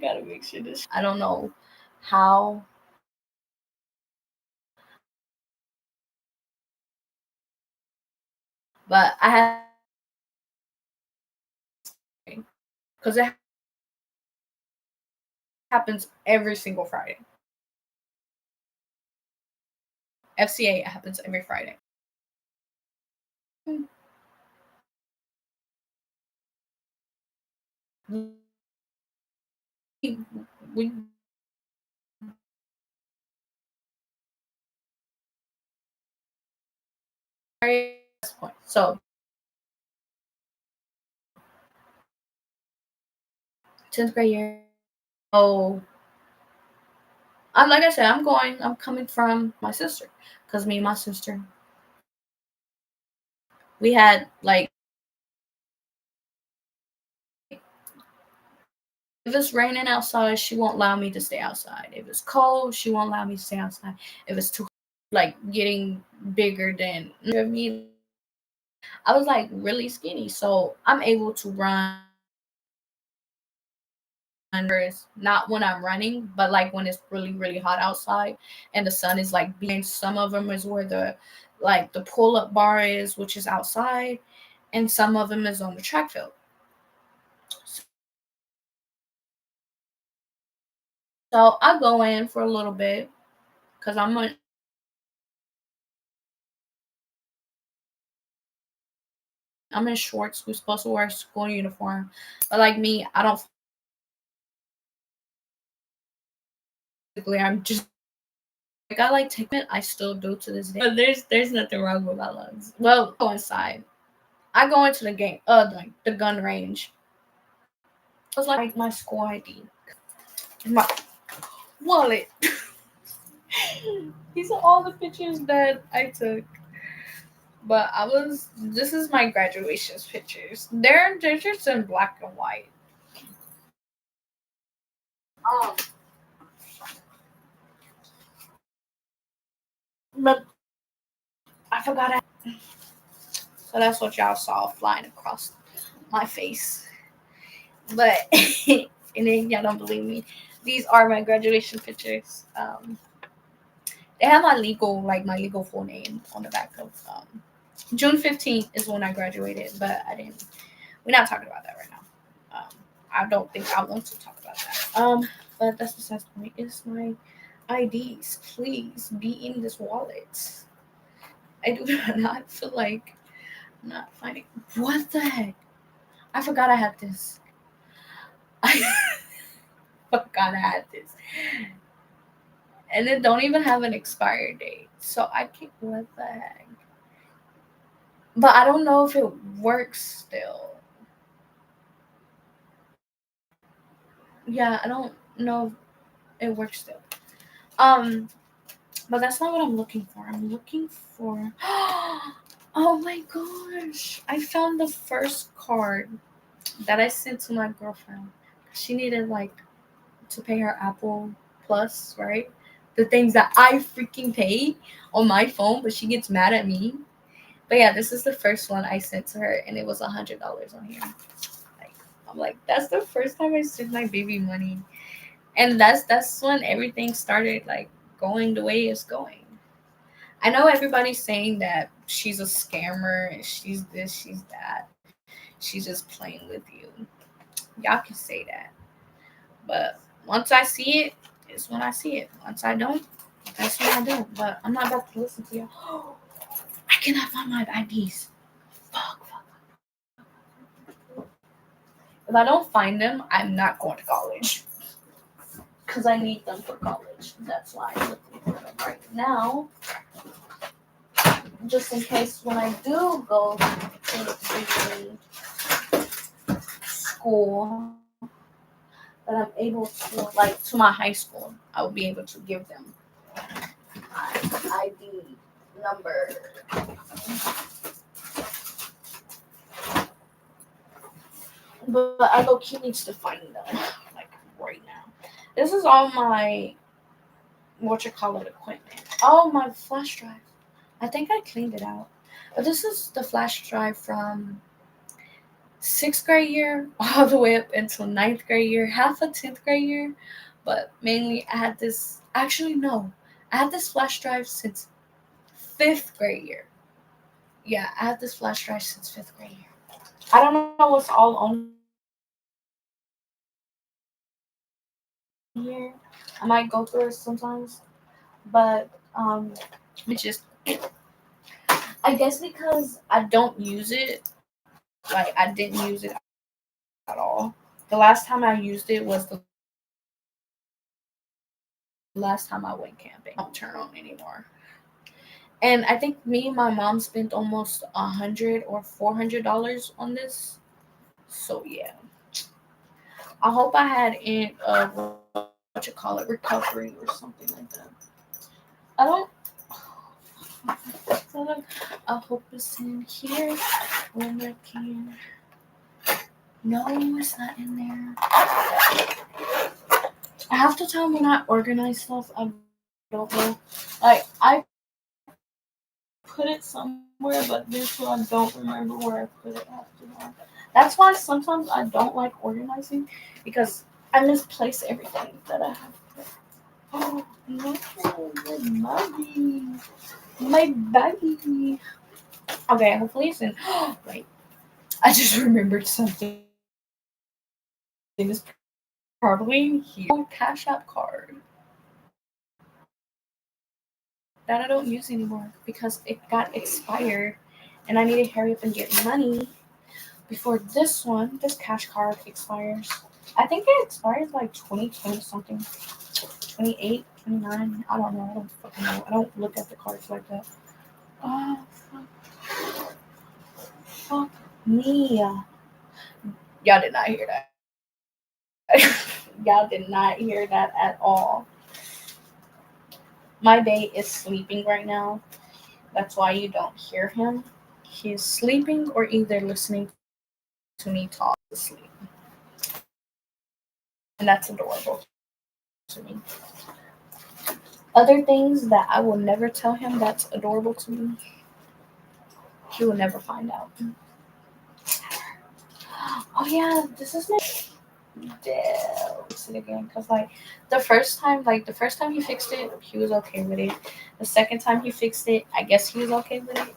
gotta make sure this. I don't know how. But I had because it happens every single Friday. FCA happens every Friday. We so 10th grade year. Oh, I'm like I said, I'm coming from my sister, because me and my sister, we had like, if it's raining outside, she won't allow me to stay outside. If it's cold, she won't allow me to stay outside. If it's too like getting bigger than me, I was like really skinny, so I'm able to run. Not when I'm running, but like when it's really really hot outside and the sun is like being. Some of them is where the pull up bar is, which is outside, and some of them is on the track field. So I go in for a little bit because I'm in shorts. We're supposed to wear school uniform, but like me, I don't. I'm just like, I like taking it. I still do to this day. But there's nothing wrong with my lungs. Well, go inside. I go into the game, like the gun range. It was like my school ID, my wallet. These are all the pictures that I took. But this is my graduation pictures. They're just in black and white. Um, but I forgot. So that's what y'all saw flying across my face. But and then y'all don't believe me. These are my graduation pictures. They have my legal full name on the back of June 15th is when I graduated, but I didn't. We're not talking about that right now. I don't think I want to talk about that. But that's besides the point. It's my IDs. Please be in this wallet. I do not feel like I'm not finding. What the heck? I forgot I had this. I forgot I had this. And it don't even have an expired date. So I can't. What the heck? But I don't know if it works still. Yeah, I don't know if it works still. Um, but that's not what I'm looking for. I'm looking for. Oh my gosh! I found the first card that I sent to my girlfriend. She needed like to pay her Apple Plus, right? The things that I freaking pay on my phone, but she gets mad at me. But yeah, this is the first one I sent to her, and it was $100 on here. Like, I'm like, that's the first time I sent my baby money, and that's when everything started like going the way it's going. I know everybody's saying that she's a scammer and she's this, she's that. She's just playing with you. Y'all can say that. But once I see it, it's when I see it. Once I don't, that's when I don't. But I'm not about to listen to you. I cannot find my IDs. Fuck. If I don't find them, I'm not going to college. Because I need them for college. That's why I'm looking for them right now. Just in case when I do go to the school, that I'm able to, like, to my high school, I will be able to give them my ID number. But I low key needs to find them, like, right now. This is all my, equipment. Oh, my flash drive. I think I cleaned it out. But this is the flash drive from sixth grade year all the way up until ninth grade year, half of 10th grade year. But mainly, I had this. Actually, no, I had this flash drive since fifth grade year. Yeah, I had this flash drive since fifth grade year. I don't know what's all on here. I might go through it sometimes, but let me just. I guess because I don't use it, like I didn't use it at all. The last time I used it was the last time I went camping. I don't turn on anymore. And I think me and my mom spent almost $100 or $400 on this. So yeah, I hope I had in recovery or something like that. I don't. I hope it's in here when I can. No, it's not in there. Half the time when I organize stuff, I don't know. Like I put it somewhere, but this one I don't remember where I put it after that. That's why sometimes I don't like organizing because I misplace everything that I have. Oh no, my baggie, my baggie. Okay, hopefully it's in. Wait, I just remembered something. It's probably in here. Cash App card that I don't use anymore because it got expired, and I need to hurry up and get money before this cash card expires. I think it expires like 2020 something, 28, 29. I don't know. I don't fucking know. I don't look at the cards like that. Oh, fuck me. Y'all did not hear that. Y'all did not hear that at all. My bae is sleeping right now. That's why you don't hear him. He's sleeping or either listening to me talk asleep. And that's adorable to me. Other things that I will never tell him that's adorable to me, he will never find out. Oh yeah, this is my Dell. Fix it again, cause like the first time he fixed it, he was okay with it. The second time he fixed it, I guess he was okay with it.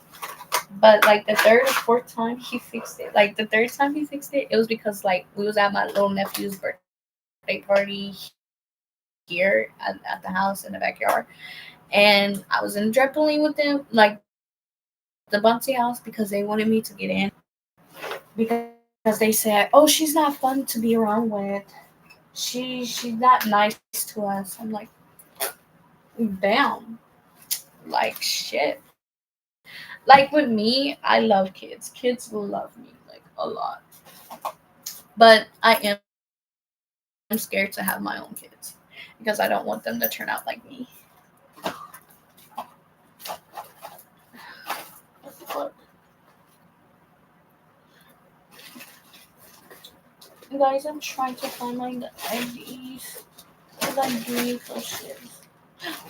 But like the third or fourth time he fixed it, like the third time he fixed it, it was because like we was at my little nephew's birthday party here at the house in the backyard, and I was in trampoline with them, like the bouncy house, because they wanted me to get in because they said, "Oh, she's not fun to be around with. She's not nice to us." I'm like, damn, like shit. Like with me, I love kids. Kids love me like a lot. But I am scared to have my own kids because I don't want them to turn out like me. What the fuck? You guys, I'm trying to find my IDs because I do need those shit.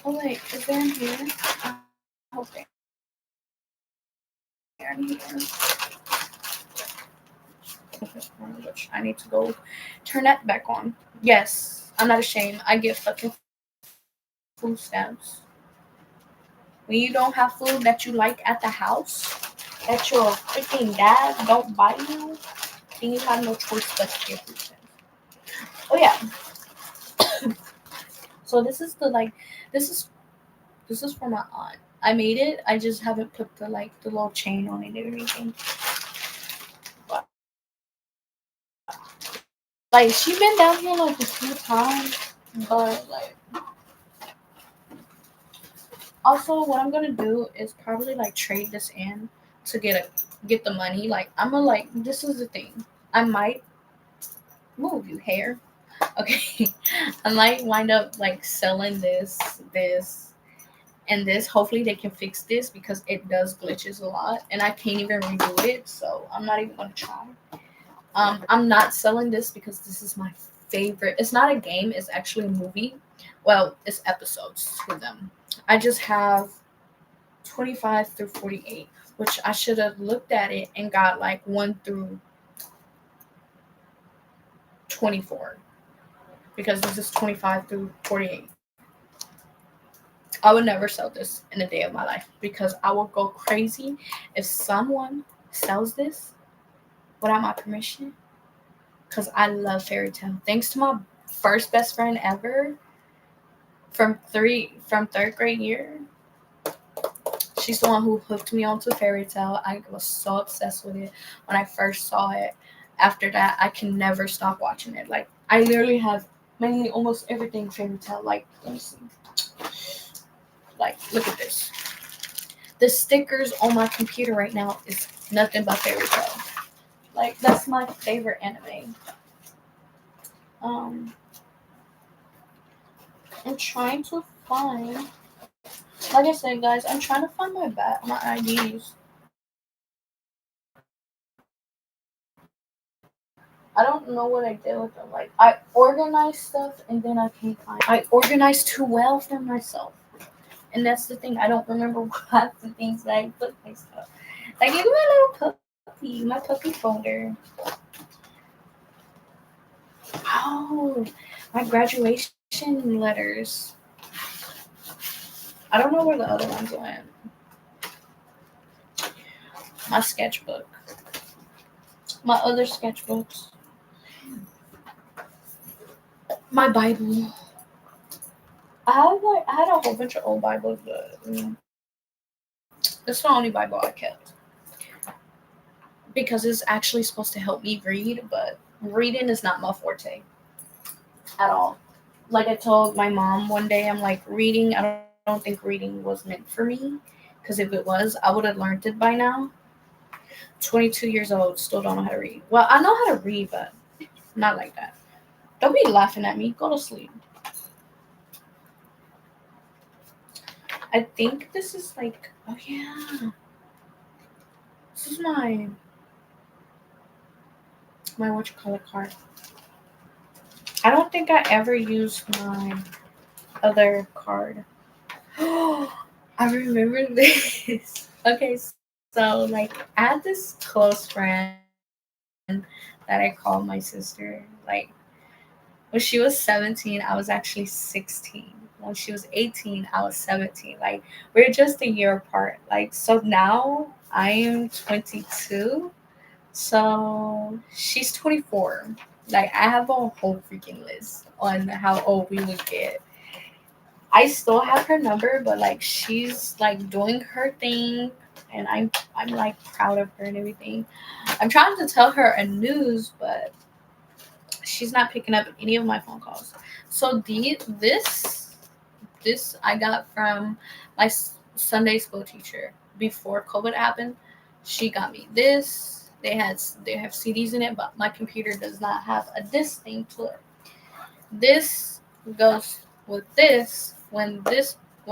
Oh wait, is there in here? I hope they're in here. Which I need to go turn that back on. Yes, I'm not ashamed. I get fucking food stamps. When you don't have food that you like at the house, that your freaking dad don't buy you, then you have no choice but to get food stamps. Oh yeah. So this is for my aunt. I made it. I just haven't put the little chain on it or anything. But like she's been down here like a few times, but like also what I'm gonna do is probably like trade this in to get the money. Like I'm gonna like this is the thing. I might move you hair. Okay. I might wind up like selling this and this. Hopefully they can fix this because it does glitches a lot and I can't even redo it, so I'm not even gonna try. I'm not selling this because this is my favorite. It's not a game, it's actually a movie. Well, it's episodes for them. I just have 25 through 48, which I should have looked at it and got like 1 through 24 because this is 25 through 48. I would never sell this in a day of my life because I will go crazy if someone sells this without my permission because I love Fairy Tale. Thanks to my first best friend ever from third grade year. She's the one who hooked me onto Fairy Tale. I was so obsessed with it when I first saw it. After that, I can never stop watching it. Like I literally have mainly almost everything Fairy Tale. Like let me see. Like look at this. The stickers on my computer right now is nothing but Fairy Tale. Like that's my favorite anime. Um, I'm trying to find. Like I said, guys, I'm trying to find my IDs. I don't know what I did with them. Like I organized stuff and then I can't find. I organized too well for myself, and that's the thing. I don't remember what the things that I put my stuff. Like look at my little puppy, my puppy folder. Oh, my graduation letters. I don't know where the other ones went. My sketchbook. My other sketchbooks. My Bible. I had a whole bunch of old Bibles, but it's the only Bible I kept because it's actually supposed to help me read, but reading is not my forte at all. Like I told my mom one day, I'm like reading. I don't think reading was meant for me because if it was, I would have learned it by now. 22 years old, still don't know how to read. Well, I know how to read, but not like that. Don't be laughing at me. Go to sleep. I think this is like, oh yeah, this is my what you call it card. I don't think I ever used my other card. I remember this. Okay, so like I had this close friend that I called my sister. Like when she was 17, I was actually 16. When she was 18, I was 17. Like we're just a year apart. Like so now I am 22. So she's 24. Like I have a whole freaking list on how old we would get. I still have her number, but like she's like doing her thing, and I'm like proud of her and everything. I'm trying to tell her a news, but she's not picking up any of my phone calls. So this I got from my Sunday school teacher before COVID happened. She got me this. They have CDs in it, but my computer does not have a disc thing to it. This goes with when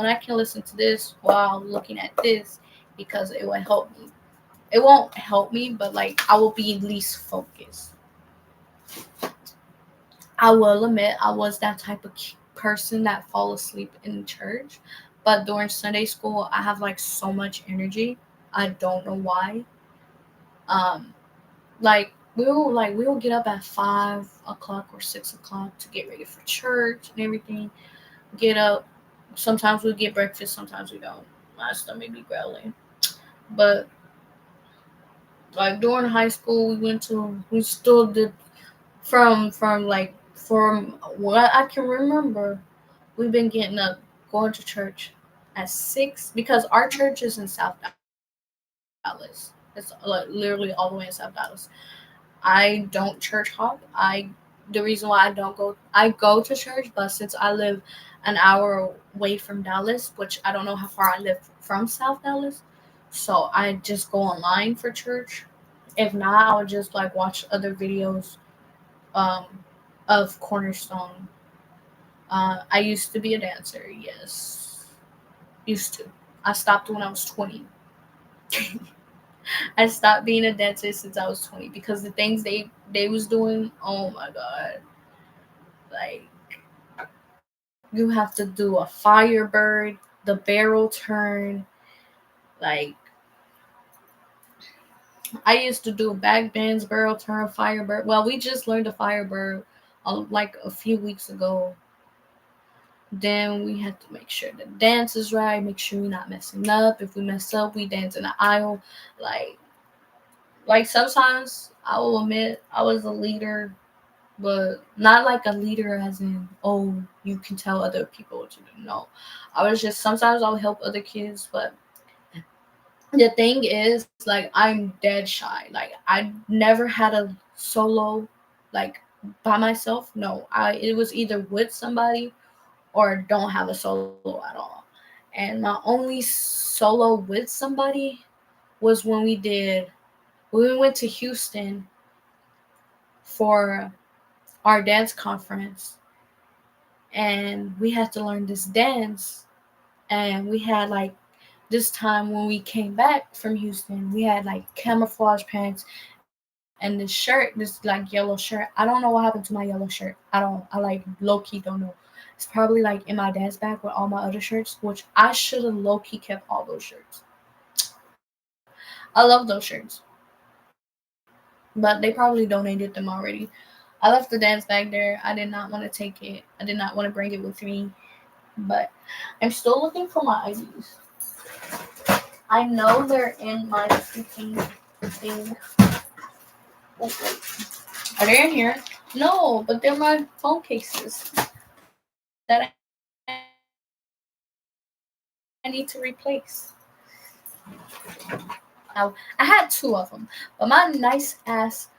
I can listen to this while looking at this because it will help me. It won't help me, but like I will be least focused. I will admit I was that type of person that fall asleep in church, but during Sunday school I have like so much energy. I don't know why. Um, like we will get up at 5 o'clock or 6 o'clock to get ready for church and everything. Get up. Sometimes we get breakfast, sometimes we don't. My stomach be growling. But like during high school, we still did from what I can remember, we've been getting up, going to church at 6 because our church is in South Dallas. It's like literally all the way in South Dallas. I don't church hop. The reason why I go to church, but since I live an hour away from Dallas, which I don't know how far I live from South Dallas, so I just go online for church. If not, I would just like watch other videos um, of Cornerstone. I used to be a dancer. Yes, used to. I stopped when I was 20. I stopped being a dancer since I was 20 because the things they was doing, oh my god. Like you have to do a firebird, the barrel turn. Like I used to do back bends, barrel turn, firebird. Well, we just learned a firebird like a few weeks ago. Then we had to make sure the dance is right, make sure we're not messing up. If we mess up, we dance in the aisle. Like sometimes I will admit I was a leader, but not like a leader as in, oh, you can tell other people what to do. No. I was just sometimes I'll help other kids, but the thing is, like, I'm dead shy. Like, I never had a solo, like, by myself. No, I it was either with somebody or don't have a solo at all. And my only solo with somebody was when we went to Houston for our dance conference, and we had to learn this dance. And we had like this time when we came back from Houston, we had like camouflage pants and this shirt, this like yellow shirt. I don't know what happened to my yellow shirt. I like low key don't know. It's probably like in my dad's bag with all my other shirts, which I should have low key kept all those shirts. I love those shirts, but they probably donated them already. I left the dance bag there. I did not want to take it. I did not want to bring it with me, but I'm still looking for my IDs. I know they're in my freaking thing. Oh, wait. Are they in here? No, but they're my phone cases that I need to replace. I had two of them, but my nice ass,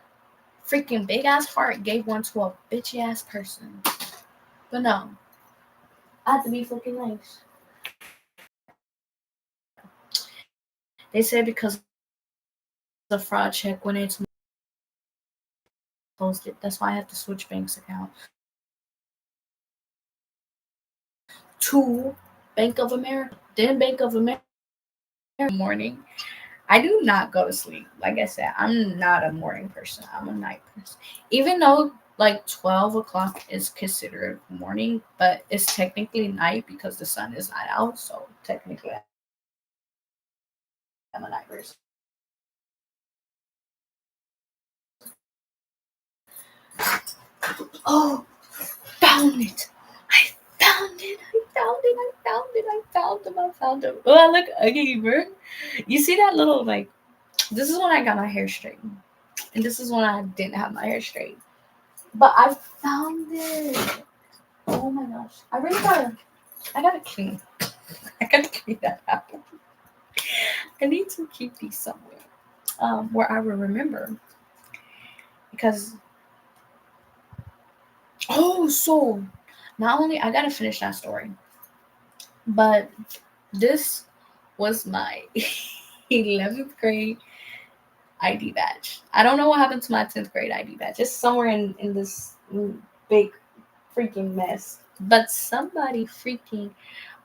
freaking big ass heart gave one to a bitchy ass person. But no, I had to be freaking nice. They said because of fraud check, when it's closed it. That's why I have to switch banks account to Bank of America. Then Bank of America morning. I do not go to sleep. Like I said, I'm not a morning person. I'm a night person. Even though like 12 o'clock is considered morning, but it's technically night because the sun is not out. So technically, I'm a night person. Oh, found it! I found it! I found it! I found it! I found him! I found him! Oh, I look ugly, bro. You see that little like? This is when I got my hair straightened, and this is when I didn't have my hair straight. But I found it. Oh my gosh! I gotta clean. I gotta clean that out. I need to keep these somewhere, where I will remember. Because so not only I gotta finish that story, but this was my 11th grade ID badge. I don't know what happened to my 10th grade ID badge. It's somewhere in this big freaking mess. But somebody freaking,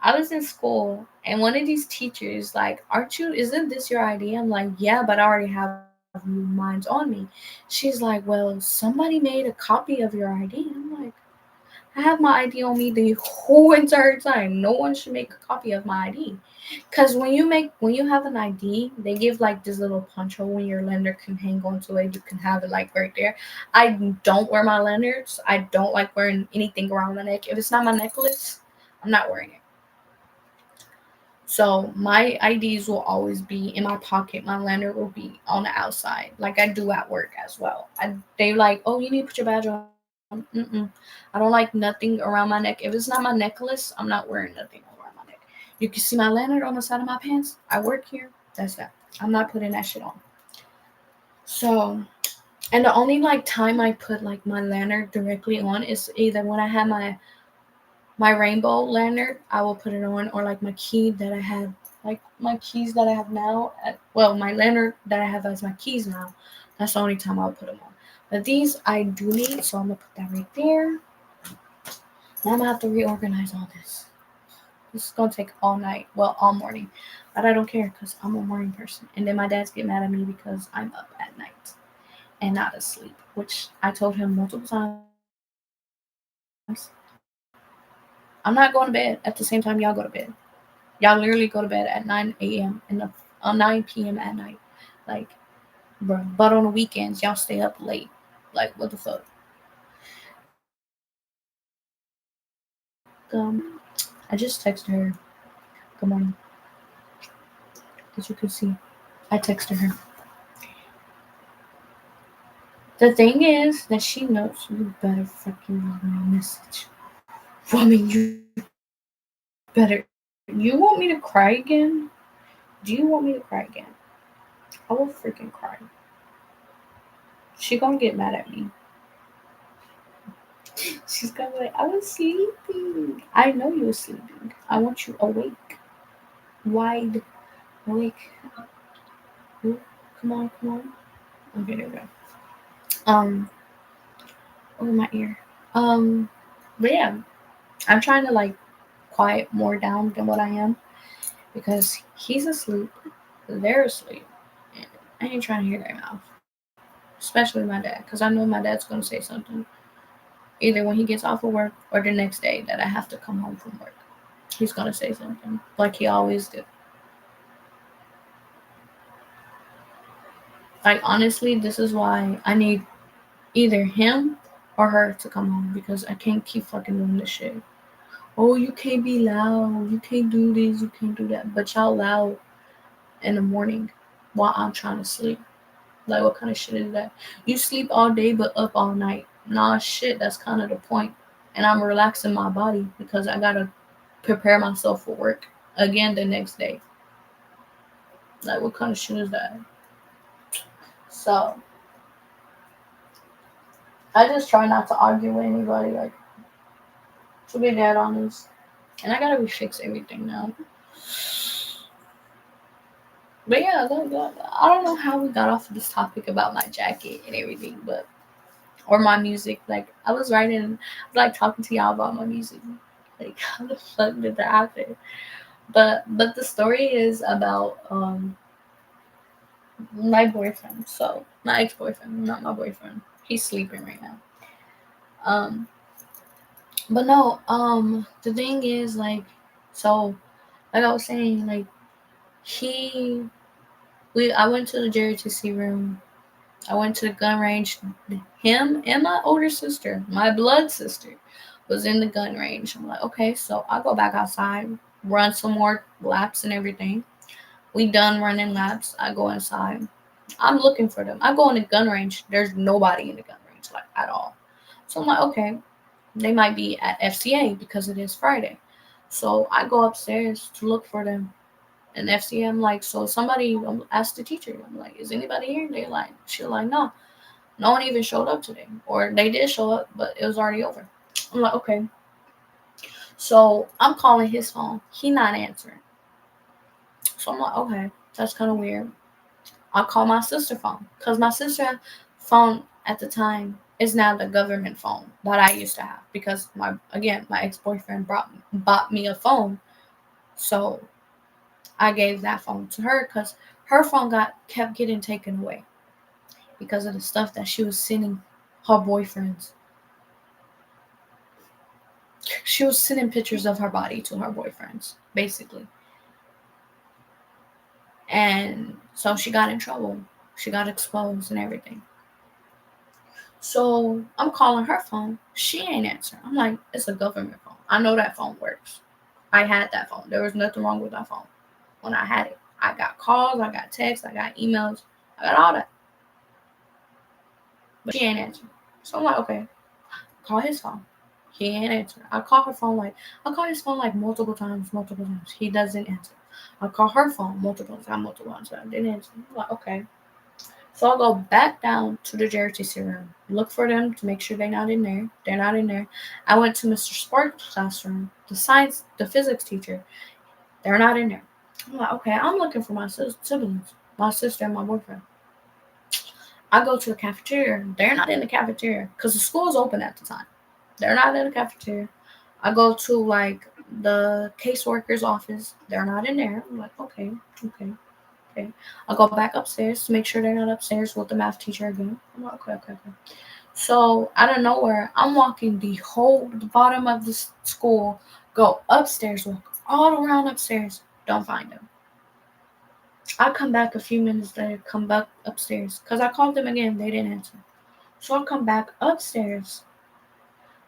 I was in school and one of these teachers like, aren't you? Isn't this your ID? I'm like, yeah, but I already have mine on me. She's like, well, somebody made a copy of your ID. I'm like, I have my ID on me the whole entire time. No one should make a copy of my ID. Cause when you have an ID, they give like this little punch hole when your lanyard can hang onto it. You can have it like right there. I don't wear my lanyards. I don't like wearing anything around my neck. If it's not my necklace, I'm not wearing it. So my IDs will always be in my pocket. My lanyard will be on the outside, like I do at work as well. They like, oh, you need to put your badge on. Mm-mm. I don't like nothing around my neck. If it's not my necklace, I'm not wearing nothing around my neck. You can see my lanyard on the side of my pants. I work here. That's that. I'm not putting that shit on. So, and the only like time I put like my lanyard directly on is either when I have my rainbow lanyard, I will put it on, or like my key that I have, like my keys that I have now. My lanyard that I have as my keys now. That's the only time I'll put them on. But these I do need, so I'm gonna put that right there. Now I'm gonna have to reorganize all this. This is gonna take all night, well, all morning, but I don't care because I'm a morning person. And then my dads get mad at me because I'm up at night and not asleep, which I told him multiple times. I'm not going to bed at the same time y'all go to bed. Y'all literally go to bed at 9 a.m. On 9 p.m. at night. Like, bro. But on the weekends, y'all stay up late. Like, what the fuck? welcome. I just texted her. Good morning. As you can see, I texted her. The thing is that she knows you better fucking read my message. Woman, you better. You want me to cry again? Do you want me to cry again? I will freaking cry. She gonna get mad at me. She's gonna be like, I was sleeping. I know you were sleeping. I want you awake. Wide awake. Ooh, come on, come on. Okay, there we go. Over my ear. But yeah, I'm trying to like quiet more down than what I am because he's asleep, they're asleep, and I ain't trying to hear their mouth, especially my dad, because I know my dad's gonna say something either when he gets off of work or the next day that I have to come home from work. He's gonna say something like he always do. Like honestly, this is why I need either him or her to come home because I can't keep fucking doing this shit. Oh, you can't be loud. You can't do this. You can't do that. But y'all loud in the morning while I'm trying to sleep. Like, what kind of shit is that? You sleep all day but up all night. Nah, shit, that's kind of the point. And I'm relaxing my body because I gotta prepare myself for work again the next day. Like, what kind of shit is that? So, I just try not to argue with anybody, like, to be dead honest. And I gotta refix everything now. But yeah, I don't know how we got off of this topic about my jacket and everything, but or my music. Like I was writing, like talking to y'all about my music. Like how the fuck did that happen? But the story is about my boyfriend. So my ex boyfriend, not my boyfriend. He's sleeping right now. Um, but no. The thing is like, so like I was saying, like he, I went to the JRTC room. I went to the gun range. Him and my older sister, my blood sister, was in the gun range. I'm like, okay, so I'll go back outside, run some more laps and everything. We done running laps. I go inside. I'm looking for them. I go in the gun range. There's nobody in the gun range, like at all. So I'm like, okay, they might be at FCA because it is Friday. So I go upstairs to look for them. And FCA, I'm like, so somebody asked the teacher. I'm like, is anybody here? They like, she's like, no. No one even showed up today. Or they did show up, but it was already over. I'm like, okay. So I'm calling his phone. He not answering. So I'm like, okay, that's kind of weird. I'll call my sister's phone. Because my sister's phone at the time is now the government phone that I used to have. Because my ex-boyfriend bought me a phone. So I gave that phone to her because her phone kept getting taken away. Because of the stuff that she was sending her boyfriends. She was sending pictures of her body to her boyfriends, basically. And so she got in trouble. She got exposed and everything. So I'm calling her phone. She ain't answering. I'm like, it's a government phone. I know that phone works. I had that phone. There was nothing wrong with that phone when I had it. I got calls, I got texts, I got emails, I got all that. But she ain't answering. So I'm like, okay, call his phone. He ain't answering. I call his phone like multiple times. He doesn't answer. I call her phone multiple times. I didn't answer. I'm like, okay. So I'll go back down to the JRTC room, look for them to make sure they're not in there. They're not in there. I went to Mr. Sparks' classroom, the physics teacher. They're not in there. I'm like, okay, I'm looking for my siblings, my sister and my boyfriend. I go to the cafeteria. They're not in the cafeteria because the school is open at the time. They're not in the cafeteria. I go to like the caseworker's office. They're not in there. I'm like, okay. I'll go back upstairs to make sure they're not upstairs with the math teacher again. I'm like, okay. So out of nowhere, I'm walking the bottom of the school, go upstairs, walk all around upstairs, don't find them. I come back a few minutes later, come back upstairs because I called them again. They didn't answer. So I come back upstairs.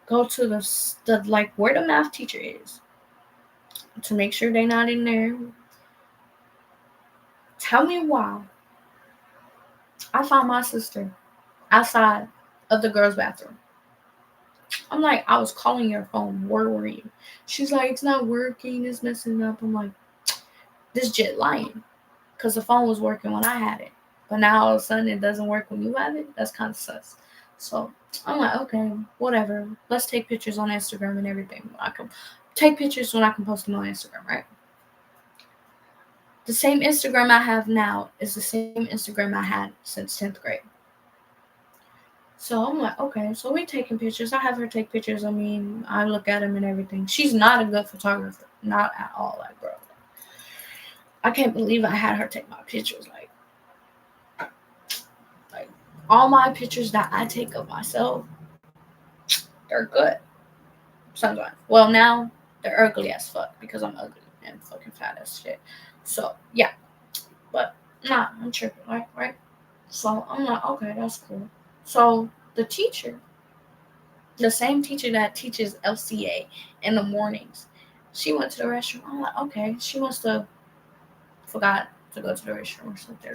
go to the like where the math teacher is to make sure they're not in there. Tell me why I found my sister outside of the girls' bathroom. I'm like, I was calling your phone. Where were you? She's like, it's not working. It's messing up. I'm like, this jit lying. Because the phone was working when I had it. But now all of a sudden it doesn't work when you have it. That's kind of sus. So I'm like, okay, whatever. Let's take pictures on Instagram and everything. I can take pictures when I can post them on Instagram, right? The same Instagram I have now is the same Instagram I had since 10th grade. So I'm like, okay, so we taking pictures. I have her take pictures of me. And I look at them and everything. She's not a good photographer, not at all. Like, bro, I can't believe I had her take my pictures. Like all my pictures that I take of myself, they're good. Sometimes. Well, now they're ugly as fuck because I'm ugly and fucking fat as shit. So yeah, but nah, I'm tripping, right? So I'm like, okay, that's cool. So the teacher, the same teacher that teaches LCA in the mornings, she went to the restroom. I'm like, okay, she must have forgot to go to the restroom or something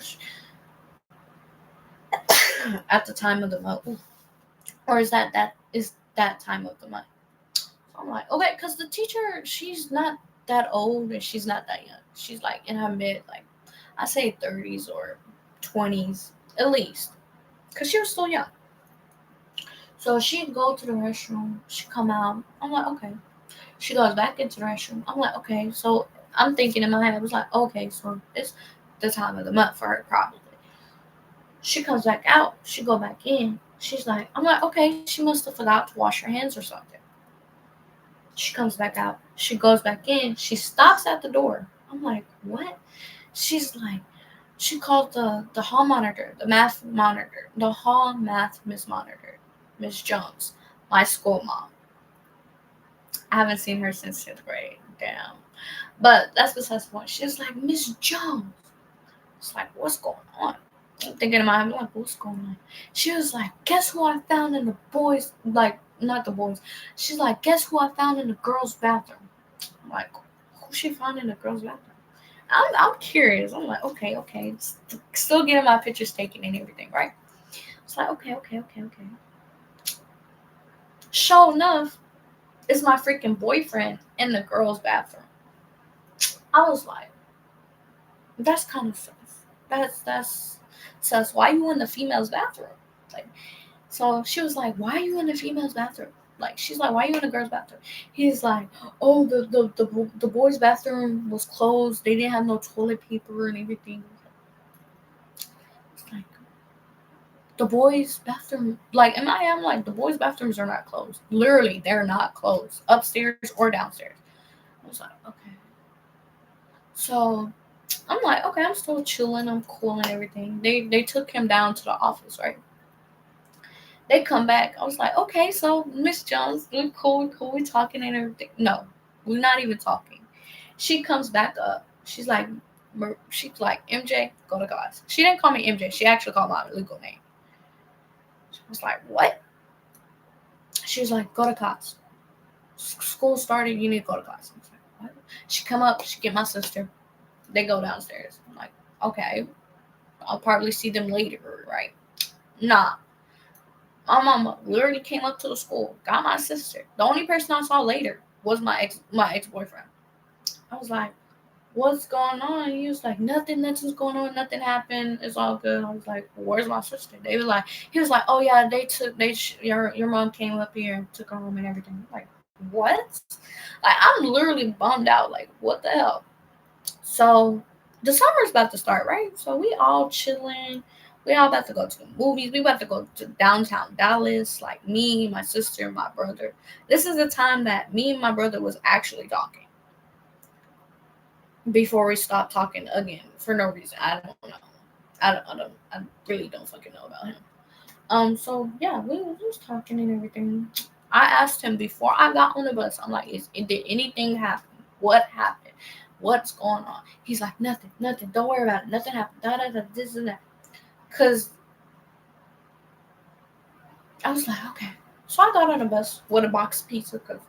at the time of the month, or is that time of the month? So I'm like, okay, because the teacher, she's not that old and she's not that young. She's like in her mid, like I say 30s or 20s at least, because she was still young. So she'd go to the restroom, she come out. I'm like, okay. She goes back into the restroom. I'm like, okay. So I'm thinking in my head, I was like, okay, so it's the time of the month for her probably. She comes back out. She go back in. She's like, I'm like, okay, she must have forgot to wash her hands or something. She comes back out. She goes back in. She stops at the door. I'm like, what? She's like, she called the hall monitor, the math monitor, the hall math Miss Monitor, Miss Jones, my school mom. I haven't seen her since 10th grade. Damn. But that's besides the point. She's like, Miss Jones. It's like, what's going on? I'm thinking in my head, like, what's going on? She was like, guess who I found in the boys, like, not the boys. She's like, guess who I found in the girls' bathroom? I'm like, who she found in the girls' bathroom? I'm curious. I'm like, okay. Still getting my pictures taken and everything, right? It's like, okay. Sure enough, it's my freaking boyfriend in the girls' bathroom. I was like, that's kind of sus. That's sus. Why you in the female's bathroom? Like, so she was like, why are you in the female's bathroom? Like, she's like, why are you in the girl's bathroom? He's like, oh, the boys' bathroom was closed. They didn't have no toilet paper and everything. It's like the boys' bathroom, like in my head, I'm like, the boys' bathrooms are not closed. Literally, they're not closed, upstairs or downstairs. I was like, okay. So I'm like, okay, I'm still chilling, I'm cool and everything. They took him down to the office, right? They come back. I was like, okay, so Miss Jones, we cool, we talking and everything. No, we're not even talking. She comes back up. She's like, MJ, go to class. She didn't call me MJ. She actually called my legal name. I was like, what? She was like, go to class. School started. You need to go to class. I was like, what? She come up. She get my sister. They go downstairs. I'm like, okay, I'll probably see them later, right? Nah. My mama literally came up to the school, got my sister. The only person I saw later was my ex boyfriend. I was like, what's going on? And he was like, nothing's going on, nothing happened, it's all good. I was like, where's my sister? He was like, oh yeah, your mom came up here and took her home and everything. I'm like, what? Like, I'm literally bummed out. Like, what the hell? So the summer's about to start, right? So we all chilling. We all about to go to the movies. We about to go to downtown Dallas. Like me, my sister, my brother. This is the time that me and my brother was actually talking before we stopped talking again for no reason. I don't know. I really don't fucking know about him. So yeah, we was talking and everything. I asked him before I got on the bus. I'm like, did anything happen? What happened? What's going on? He's like, nothing. Don't worry about it. Nothing happened. This and that. Cause I was like, okay. So I got on a bus with a box of pizza because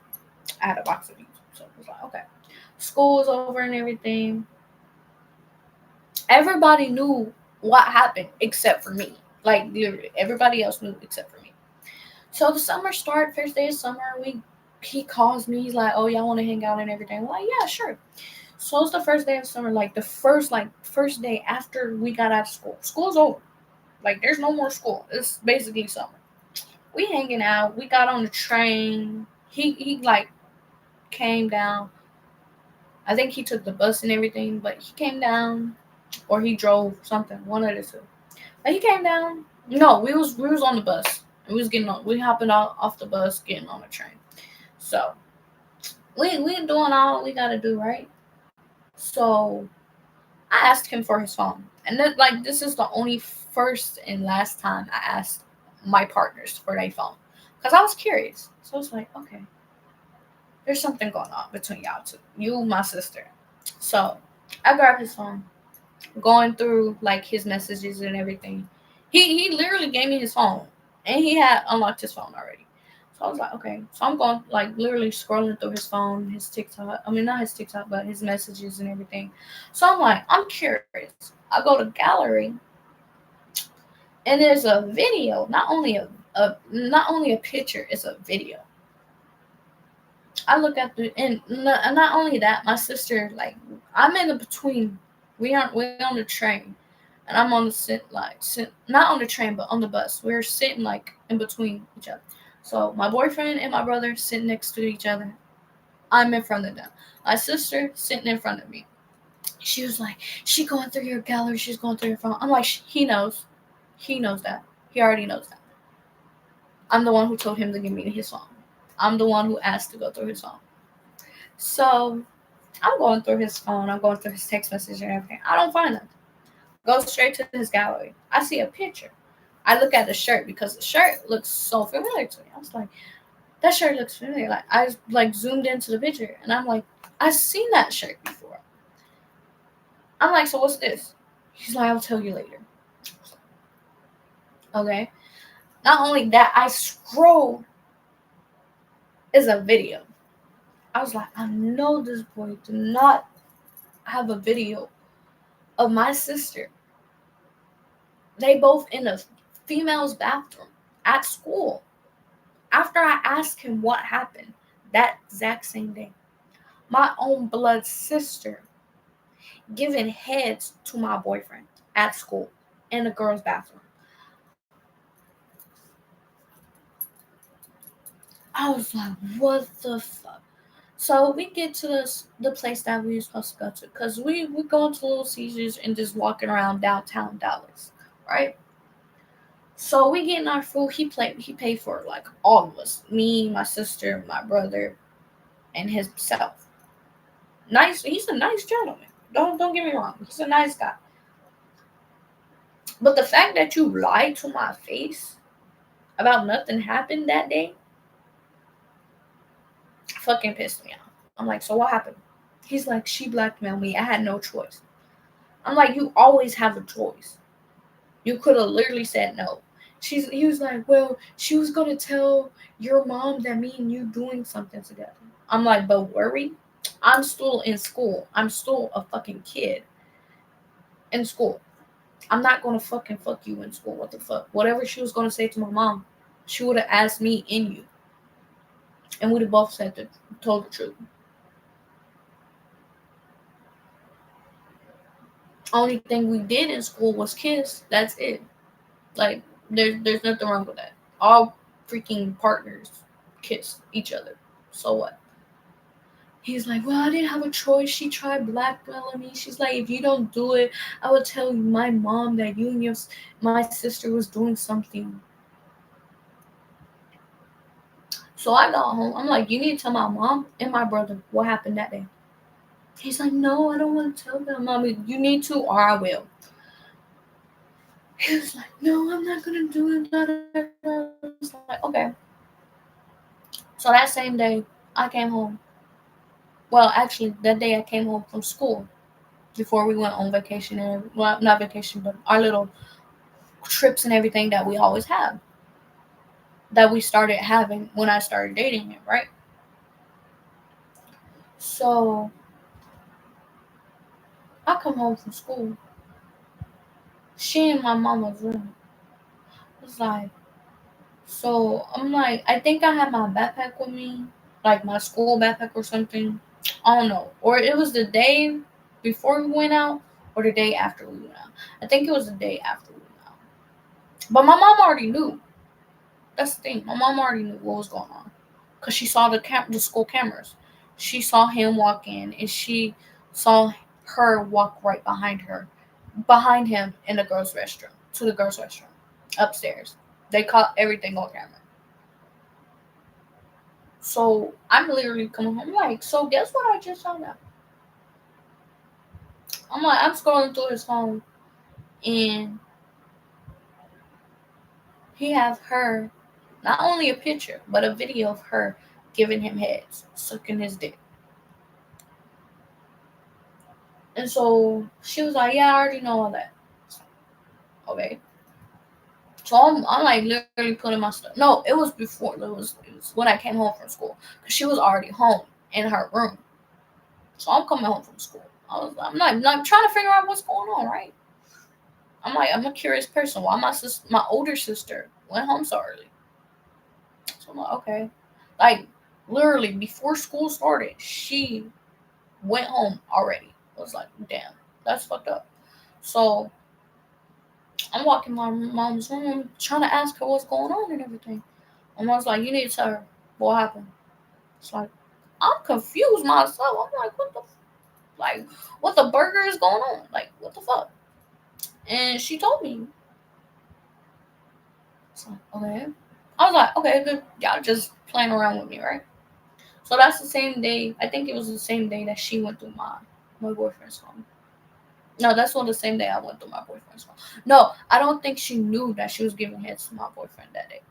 I had a box of pizza. So it was like, okay. School was over and everything. Everybody knew what happened except for me. Like, everybody else knew except for me. So the summer started, first day of summer, he calls me, he's like, oh, y'all want to hang out and everything? I'm like, yeah, sure. So it's the first day of summer, like the first day after we got out of school. School's over. Like, there's no more school. It's basically summer. We hanging out. We got on the train. He like came down. I think he took the bus and everything, but he came down or he drove something, one of the two. But he came down. No, we was on the bus. We was getting on. We hopping off the bus, getting on the train. So we doing all we gotta do, right? So I asked him for his phone, and then like this is the only first and last time I asked my partners for their phone, because I was curious. So I was like, okay, there's something going on between y'all two, you, my sister. So I grabbed his phone, going through like his messages and everything. He literally gave me his phone, and he had unlocked his phone already. So I was like, okay. So I'm going like literally scrolling through his phone, his TikTok. I mean, not his TikTok, but his messages and everything. So I'm like, I'm curious. I go to gallery, and there's a video. Not only a picture, it's a video. I look at the and not only that, my sister like I'm in the between. We on the train, and I'm on the not on the train but on the bus. We're sitting like in between each other. So my boyfriend and my brother sitting next to each other. I'm in front of them. My sister sitting in front of me. She was like, she going through your gallery. She's going through your phone. I'm like, he knows. He knows that. He already knows that. I'm the one who told him to give me his phone. I'm the one who asked to go through his phone. So I'm going through his phone. I'm going through his text message and everything. I don't find them. Go straight to his gallery. I see a picture. I look at the shirt because the shirt looks so familiar to me. I was like, that shirt looks familiar. Like I like zoomed into the picture and I'm like, I've seen that shirt before. I'm like, so what's this? He's like, I'll tell you later. Okay. Not only that, I scrolled is a video. I was like, I know this boy did not have a video of my sister. They both in a female's bathroom at school. After I asked him what happened that exact same day, my own blood sister giving heads to my boyfriend at school in the girls' bathroom. I was like, what the fuck? So we get to the place that we were supposed to go to because we going to Little Caesars and just walking around downtown Dallas, right? So we getting our food. He paid for like all of us, me, my sister, my brother, and himself. Nice. He's a nice gentleman. Don't get me wrong. He's a nice guy. But the fact that you lied to my face about nothing happened that day fucking pissed me off. I'm like, so what happened? He's like, she blackmailed me. I had no choice. I'm like, you always have a choice. You could have literally said no. He was like, well, she was gonna tell your mom that me and you doing something together. I'm like, but worry? I'm still in school. I'm still a fucking kid in school. I'm not gonna fucking fuck you in school. What the fuck? Whatever she was gonna say to my mom, she would have asked me in you, and we'd have both told the truth. Only thing we did in school was kiss. That's it. Like there's nothing wrong with that. All freaking partners kiss each other. So what? He's like, well, I didn't have a choice. She tried blackmailing me. She's like, if you don't do it, I will tell my mom that you and my sister was doing something. So I got home. I'm like, you need to tell my mom and my brother what happened that day. He's like, no, I don't want to tell them, mommy. You need to, or I will. He was like, no, I'm not gonna do it. I was like, okay. So that same day, I came home. Well, actually, that day I came home from school before we went on vacation and well, not vacation, but our little trips and everything that we always have. that we started having when I started dating him, right? So I come home from school. She in my mama's room. It's like, so I'm like, I think I had my backpack with me, like my school backpack or something. I don't know. Or it was the day before we went out or the day after we went out. I think it was the day after we went out. But my mom already knew. That's the thing. My mom already knew what was going on. Because she saw the school cameras. She saw him walk in and she saw her walk right behind him in the girls' restroom, to the girls' restroom, upstairs. They caught everything on camera. So I'm literally coming home like, so guess what I just found out? I'm like, I'm scrolling through his phone and he has her, not only a picture, but a video of her giving him heads, sucking his dick. And so she was like, yeah, I already know all that. Okay. So I'm like literally putting my stuff. No, it was before. It was when I came home from school. Because she was already home in her room. So I'm coming home from school. I'm not trying to figure out what's going on, right? I'm like, I'm a curious person. Why my older sister went home so early? So I'm like, okay. Like, literally, before school started, she went home already. I was like, damn, that's fucked up. So I'm walking my mom's room, trying to ask her what's going on and everything. And I was like, you need to tell her what happened. It's like, I'm confused myself. I'm like, what the burger is going on? Like, what the fuck? And she told me. So, okay. I was like, okay, good. Y'all just playing around with me, right? So that's the same day. I think it was the same day that she went through my boyfriend's phone. No, that's not the same day I went through my boyfriend's phone. No, I don't think she knew that she was giving heads to my boyfriend that day.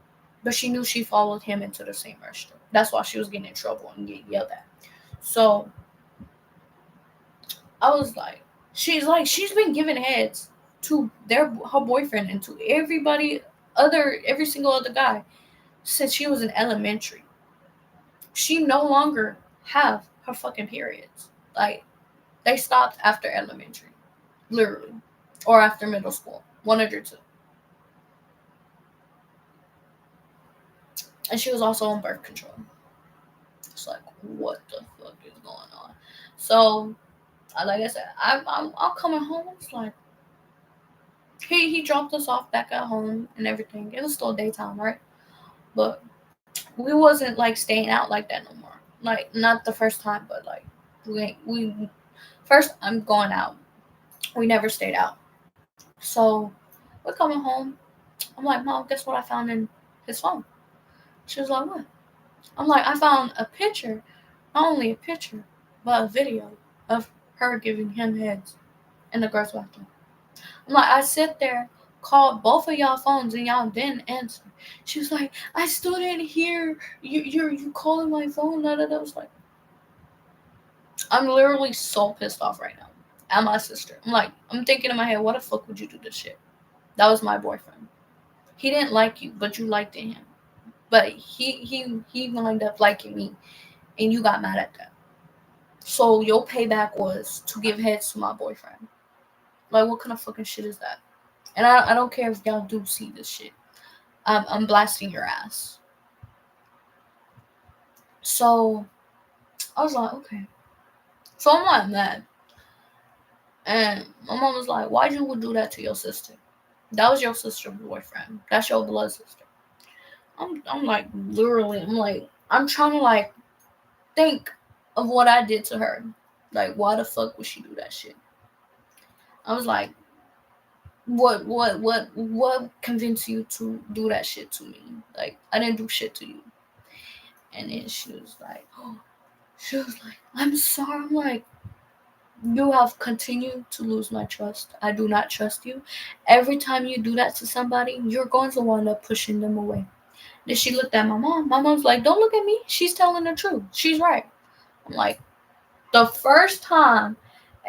But she knew she followed him into the same restaurant. That's why she was getting in trouble and getting yelled at. So I was like, she's been giving heads to her boyfriend and to every single other guy since she was in elementary. She no longer have her fucking periods. Like, they stopped after elementary, literally, or after middle school, one of the two. And she was also on birth control. It's like, what the fuck is going on? So, like I said, I'm coming home. It's like he dropped us off back at home and everything. It was still daytime, right? But we wasn't like staying out like that no more. Like, not the first time, but like we first I'm going out. We never stayed out. So we're coming home. I'm like, Mom, guess what I found in his phone? She was like, what? I'm like, I found a picture, not only a picture, but a video of her giving him heads in the girls' bathroom. I'm like, I sit there, called both of y'all phones, and y'all didn't answer. She was like, I still didn't hear you calling my phone. I was like, I'm literally so pissed off right now at my sister. I'm like, I'm thinking in my head, what the fuck would you do this shit? That was my boyfriend. He didn't like you, but you liked him. But he wound up liking me, and you got mad at that. So your payback was to give heads to my boyfriend. Like, what kind of fucking shit is that? And I don't care if y'all do see this shit. I'm blasting your ass. So I was like, okay. So I'm like mad. And my mom was like, why'd you do that to your sister? That was your sister's boyfriend. That's your blood sister. I'm like, literally, I'm trying to like think of what I did to her. Like, why the fuck would she do that shit? I was like, what convinced you to do that shit to me? Like, I didn't do shit to you. And then she was like, I'm sorry. I'm like, you have continued to lose my trust. I do not trust you. Every time you do that to somebody, you're going to wind up pushing them away. Then she looked at my mom. My mom's like, don't look at me. She's telling the truth. She's right. I'm like, the first time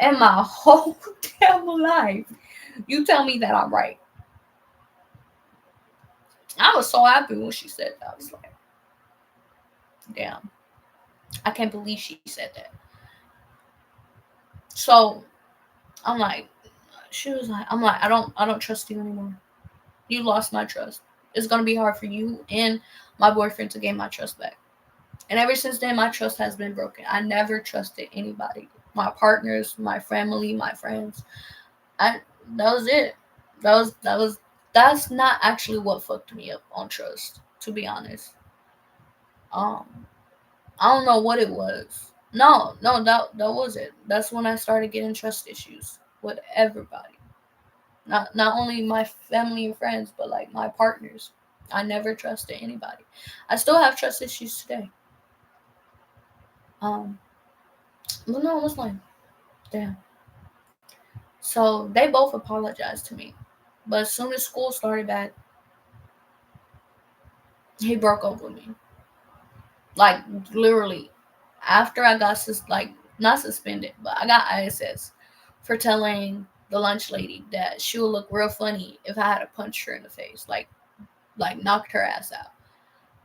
in my whole damn life, you tell me that I'm right. I was so happy when she said that. I was like, damn, I can't believe she said that. So I'm like, she was like, I'm like, I don't trust you anymore. You lost my trust. It's gonna be hard for you and my boyfriend to gain my trust back. And ever since then, my trust has been broken. I never trusted anybody. My partners, my family, my friends. I that was it. That's not actually what fucked me up on trust, to be honest. Um, I don't know what it was. No, that was it. That's when I started getting trust issues with everybody. Not only my family and friends, but like my partners. I never trusted anybody. I still have trust issues today. Um, but no, I was like, damn. So they both apologized to me. But as soon as school started back, he broke up with me. Like literally, after I got not suspended, but I got ISS for telling the lunch lady that she would look real funny if I had to punch her in the face, like knocked her ass out.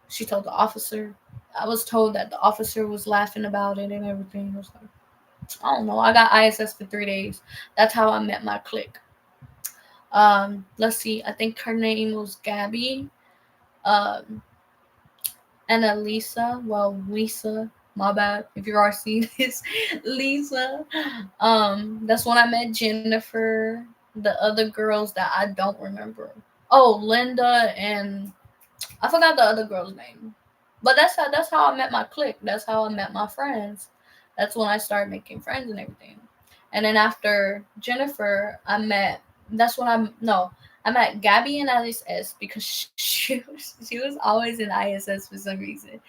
She told the officer. I was told that the officer was laughing about it and everything. I was like, I don't know. I got ISS for 3 days. That's how I met my clique. Let's see. I think her name was Gabby. Um, and Lisa. Well, Lisa. My bad. If you are seeing this, Lisa. That's when I met Jennifer. The other girls that I don't remember. Oh, Linda and I forgot the other girl's name. But that's how I met my clique. That's how I met my friends. That's when I started making friends and everything. And then after Jennifer, I met. That's when I'm no. I met Gabby in ISS because she was always in ISS for some reason.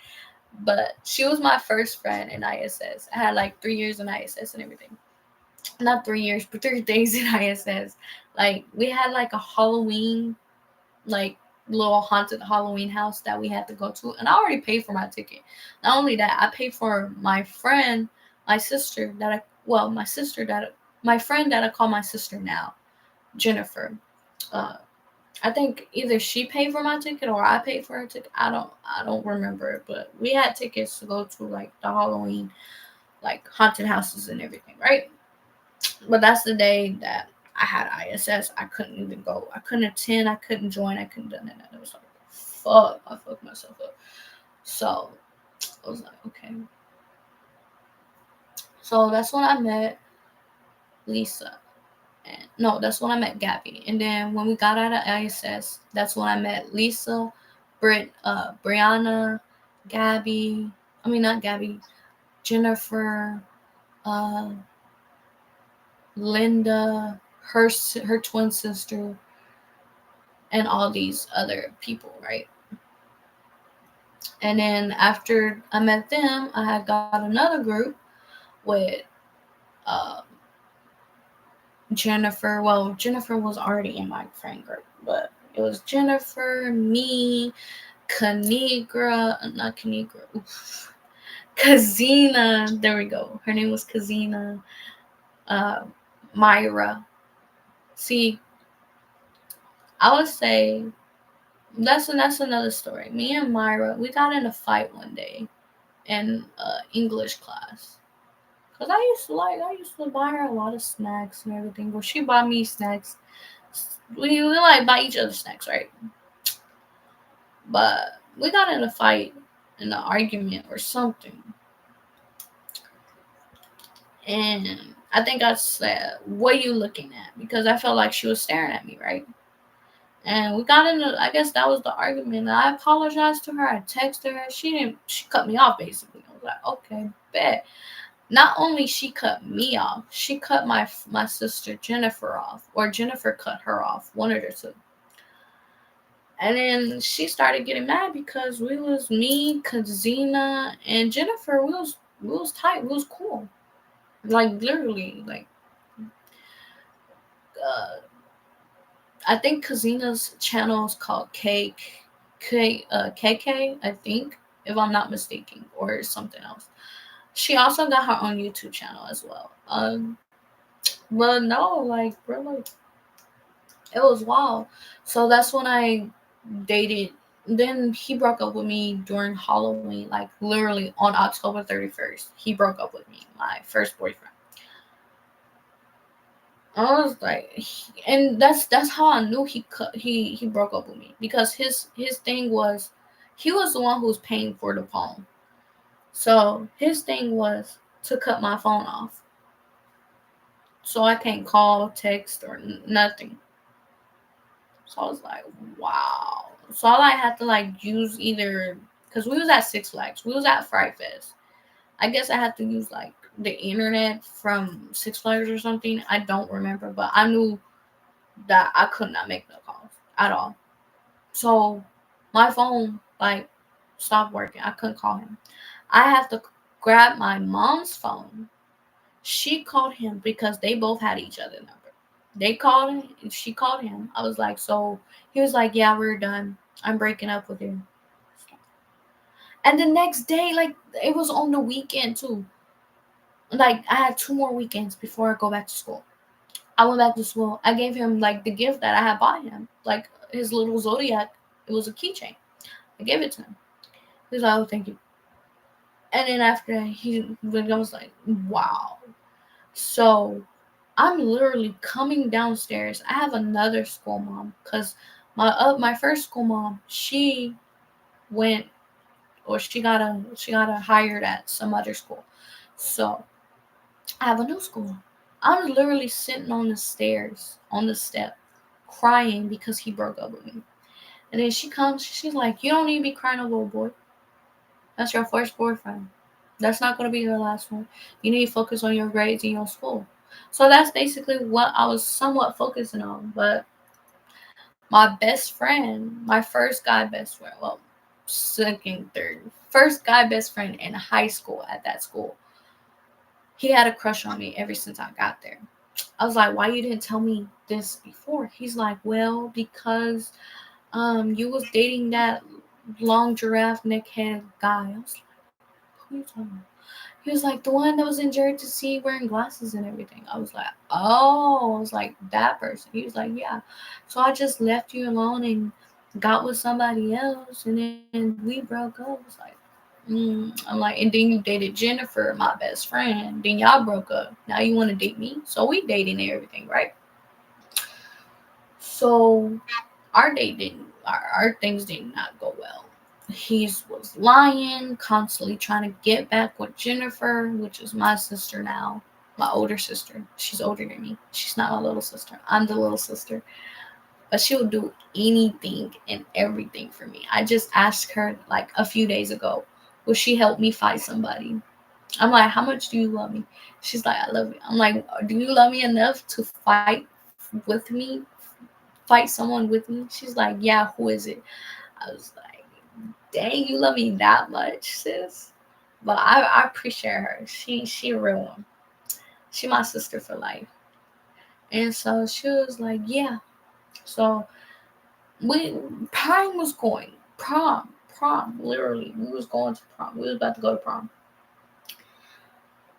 But she was my first friend in ISS. I had like 3 years in ISS and everything. Not 3 years, but 3 days in ISS. Like we had like a Halloween like little haunted Halloween house that we had to go to, and I already paid for my ticket. Not only that, I paid for my friend, my sister that I well, my friend that I call my sister now, Jennifer. Uh, I think either she paid for my ticket or I paid for her ticket. I don't remember, but we had tickets to go to like the Halloween like haunted houses and everything, right? But that's the day that I had ISS. I couldn't even go. I couldn't attend. I couldn't join. I couldn't do none of that. It was like, fuck. I fucked myself up. So I was like, okay. So that's when I met Lisa. And no, that's when I met Gabby. And then when we got out of ISS, that's when I met Lisa, Brianna, Gabby. I mean, not Gabby. Jennifer, uh, Linda, her twin sister, and all these other people, right? And then after I met them, I had got another group with uh, Jennifer. Well, Jennifer was already in my friend group, but it was Jennifer, me, not Kanigra, Kazina. There we go. Her name was Kazina. Uh, Myra. See, I would say that's another story. Me and Myra, we got in a fight one day in English class. Cause I used to buy her a lot of snacks and everything. Well, she bought me snacks. We like buy each other snacks, right? But we got in a fight, in an argument or something, and I think I said, "What are you looking at?" Because I felt like she was staring at me, right? And we got into. I guess that was the argument. And I apologized to her. I texted her. She didn't. She cut me off basically. I was like, "Okay, bet." Not only she cut me off, she cut my sister Jennifer off, or Jennifer cut her off, one of the two. And then she started getting mad because we was me, Kazina, and Jennifer. We was tight. We was cool. Like literally, like uh, I think Kazina's channel is called KK. I think, if I'm not mistaken, or something else. She also got her own YouTube channel as well. But no, like really, it was wild. So that's when I dated. Then he broke up with me during Halloween, like literally on October 31st. He broke up with me, my first boyfriend. I was like, and that's how I knew he broke up with me, because his thing was, he was the one who was paying for the phone. So his thing was to cut my phone off, so I can't call, text, or nothing. So I was like, wow. So I had to use either, because we was at Six Flags, we was at Fright Fest. I guess I had to use the internet from Six Flags or something. I don't remember, but I knew that I could not make no calls at all. So my phone stopped working. I couldn't call him. I have to grab my mom's phone. She called him because they both had each other number. They called him. She called him. I was like, so he was like, yeah, we're done. I'm breaking up with you. And the next day, it was on the weekend too. I had 2 more weekends before I go back to school. I went back to school. I gave him the gift that I had bought him, his little Zodiac. It was a keychain. I gave it to him. He was like, "Oh, thank you." And then after that, I was like, "Wow." So I'm literally coming downstairs. I have another school mom, because my first school mom, she went, or she got a hired at some other school. So I have a new school. I'm literally sitting on the stairs, on the step, crying because he broke up with me. And then she comes, she's like, "You don't need to be crying over, boy. That's your first boyfriend. That's not going to be your last one. You need to focus on your grades and your school." So that's basically what I was somewhat focusing on. But my best friend, my first guy best friend, well, second, third, first guy best friend in high school at that school, he had a crush on me ever since I got there. I was like, "Why you didn't tell me this before?" He's like, "Well, because you was dating that long giraffe neckhead guy." I was like, "Who you talking about?" He was like, "The one that was in Jersey wearing glasses and everything." I was like, "Oh," I was like, "That person." He was like, "Yeah." So I just left you alone and got with somebody else, and then we broke up. I was like, I'm like, "And then you dated Jennifer, my best friend. Then y'all broke up. Now you want to date me?" So we dating and everything, right? So our date didn't, our things did not go well. He was lying, constantly trying to get back with Jennifer, which is my sister now, my older sister. She's older than me. She's not my little sister. I'm the little sister. But she will do anything and everything for me. I just asked her a few days ago, will she help me fight somebody? I'm like, "How much do you love me?" She's like, "I love you." I'm like, "Do you love me enough to fight with me? Fight someone with me?" She's like, "Yeah, who is it?" I was like, "Dang, you love me that much, sis." But I appreciate her. She a real one. She my sister for life. And so she was like, "Yeah." So we prom was going. Prom. Literally. We was going to prom. We was about to go to prom.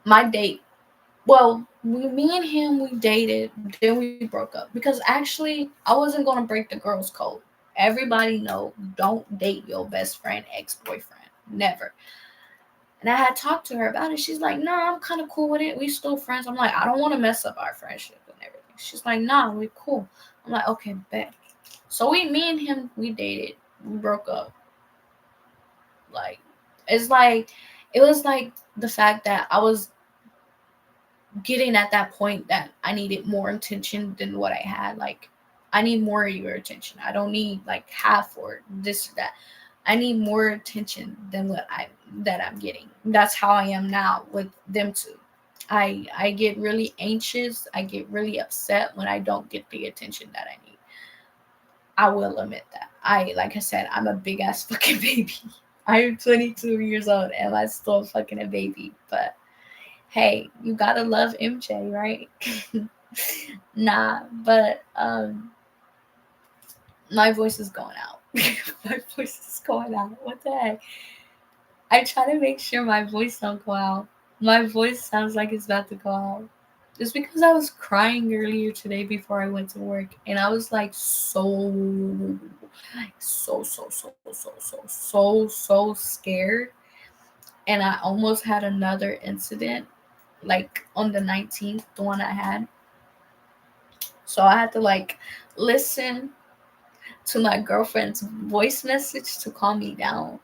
My date. Well, me and him, we dated, then we broke up. Because actually, I wasn't gonna break the girls' code. Everybody know, don't date your best friend ex-boyfriend. Never. And I had talked to her about it. She's like, "Nah, I'm kind of cool with it. We still friends." I'm like, "I don't want to mess up our friendship and everything." She's like, "Nah, we cool." I'm like, "Okay, bet." So me and him, we dated. We broke up. Like, it's it was the fact that I was getting at that point that I needed more attention than what I had. I need more of your attention. I don't need half or this or that. I need more attention than I'm getting. That's how I am now with them two. I get really anxious. I get really upset when I don't get the attention that I need. I will admit that. Like I said, I'm a big ass fucking baby. I'm 22 years old and I'm still fucking a baby. But hey, you gotta love MJ, right? Nah, but my voice is going out. My voice is going out. What the heck? I try to make sure my voice don't go out. My voice sounds like it's about to go out. Just because I was crying earlier today before I went to work, and I was like so scared, and I almost had another incident, like on the 19th, the one I had. So I had to like listen to my girlfriend's voice message to calm me down.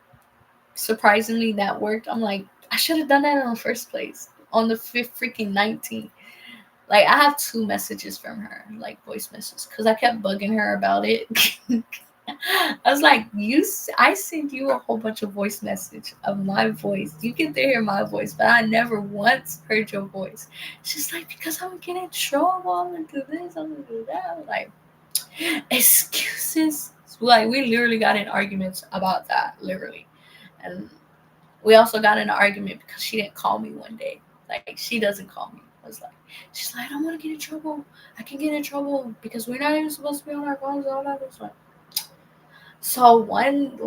Surprisingly, that worked. I'm like, I should have done that in the first place on the freaking 19th. Like, I have 2 messages from her, like voice messages, because I kept bugging her about it. I was like, I sent you a whole bunch of voice message of my voice. You get to hear my voice, but I never once heard your voice. She's like, because I'm gonna get in trouble. I'm gonna do this. I'm gonna do that. I'm like, excuses. Like, we literally got in arguments about that, literally. And we also got in an argument because she didn't call me one day. Like, she doesn't call me. I was like, she's like, I don't want to get in trouble. I can get in trouble because we're not even supposed to be on our phones. All that was like. So one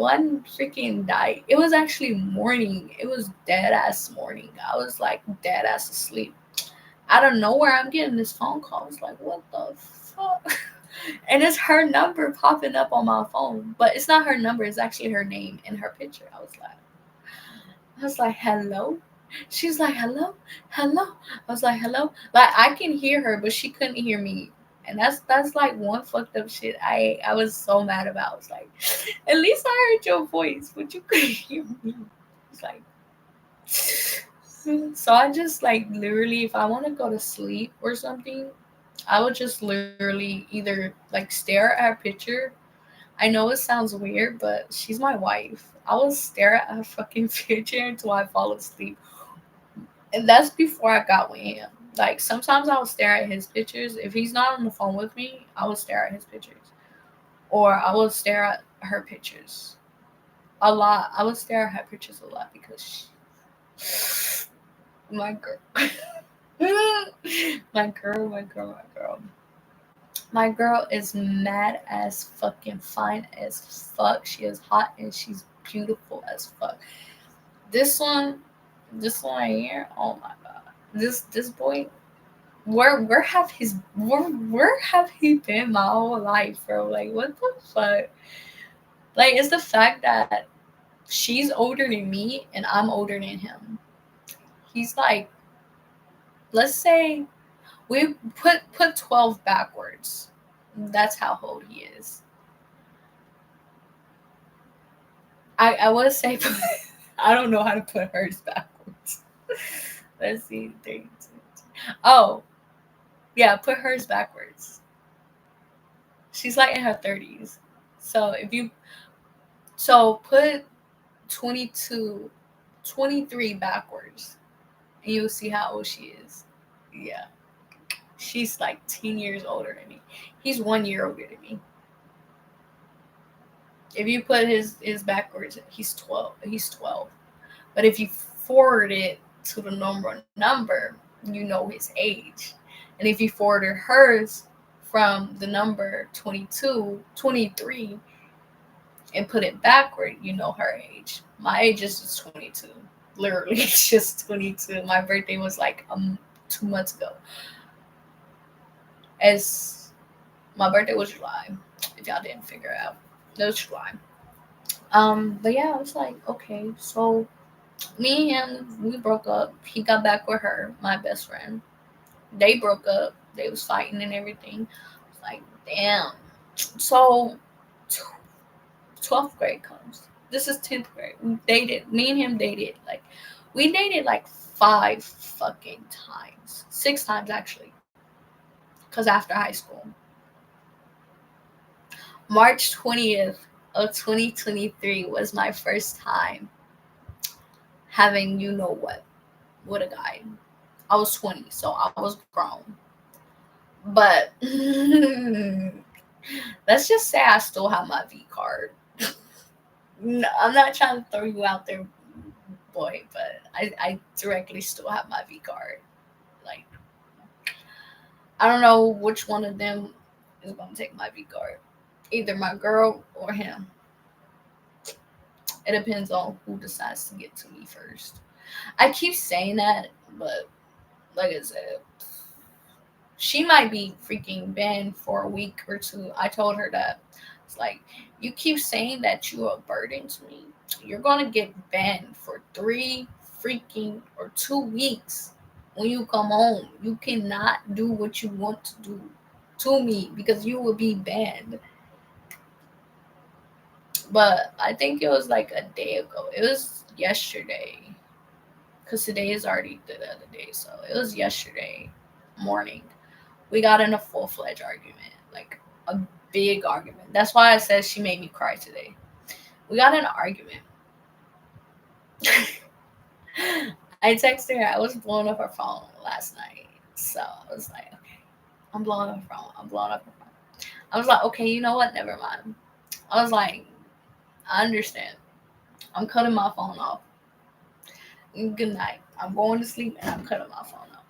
freaking night, it was actually morning. It was dead ass morning. I was like dead ass asleep. Out of nowhere, I'm getting this phone call. I was like, what the fuck? And it's her number popping up on my phone, but it's not her number. It's actually her name in her picture. I was like, hello. She's like, hello, hello. I was like, hello. Like, I can hear her, but she couldn't hear me. And that's like one fucked up shit I was so mad about. I was like, at least I heard your voice, but you couldn't hear me. It's like, so I just like literally, if I want to go to sleep or something, I would just literally either like stare at her picture. I know it sounds weird, but she's my wife. I will stare at her fucking picture until I fall asleep. And that's before I got with him. Like, sometimes I will stare at his pictures. If he's not on the phone with me, I will stare at his pictures. Or I will stare at her pictures. A lot. I will stare at her pictures a lot because my girl. my girl. My girl is mad as fucking fine as fuck. She is hot and she's beautiful as fuck. This one, this one right here, oh my god. This boy, where have he been my whole life, bro? Like, what the fuck? Like, it's the fact that she's older than me and I'm older than him. He's like, let's say we put 12 backwards. That's how old he is. I would say I don't know how to put hers backwards. Let's see. Oh, yeah, put hers backwards. She's like in her 30s. So put 22, 23 backwards, and you'll see how old she is. Yeah. She's like 10 years older than me. He's 1 year older than me. If you put his backwards, he's 12. He's 12. But if you forward it to the normal number, you know his age. And if you forwarded hers from the number 22, 23, and put it backward, you know her age. My age is just 22. Literally, it's just 22. My birthday was like 2 months ago. As my birthday was July, if y'all didn't figure it out. It was July. But yeah, I was like, okay, so me and him, we broke up. He got back with her, my best friend. They broke up. They was fighting and everything. I was like, damn. So 12th grade comes. This is 10th grade. We dated. Me and him dated. Like, we dated like 5 fucking times. 6 times actually. Because after high school. March 20th of 2023 was my first time having you know what with a guy. I was 20, so I was grown. But let's just say I still have my V card. No, I'm not trying to throw you out there, boy, but I directly still have my V card. Like, I don't know which one of them is going to take my V card. Either my girl or him. It depends on who decides to get to me first. I keep saying that, but like I said, She might be freaking banned for a week or two. I told her that. It's like, you keep saying that you are a burden to me. You're gonna get banned for 2 weeks when you come home. You cannot do what you want to do to me because you will be banned. But I think it was like a day ago. It was yesterday. Because today is already the other day. So it was yesterday morning. We got in a full-fledged argument. Like a big argument. That's why I said she made me cry today. We got in an argument. I texted her. I was blowing up her phone last night. So I was like, okay, I'm blowing up her phone. I'm blowing up her phone. I was like, okay, you know what? Never mind. I was like, I understand. I'm cutting my phone off. Good night. I'm going to sleep and I'm cutting my phone off.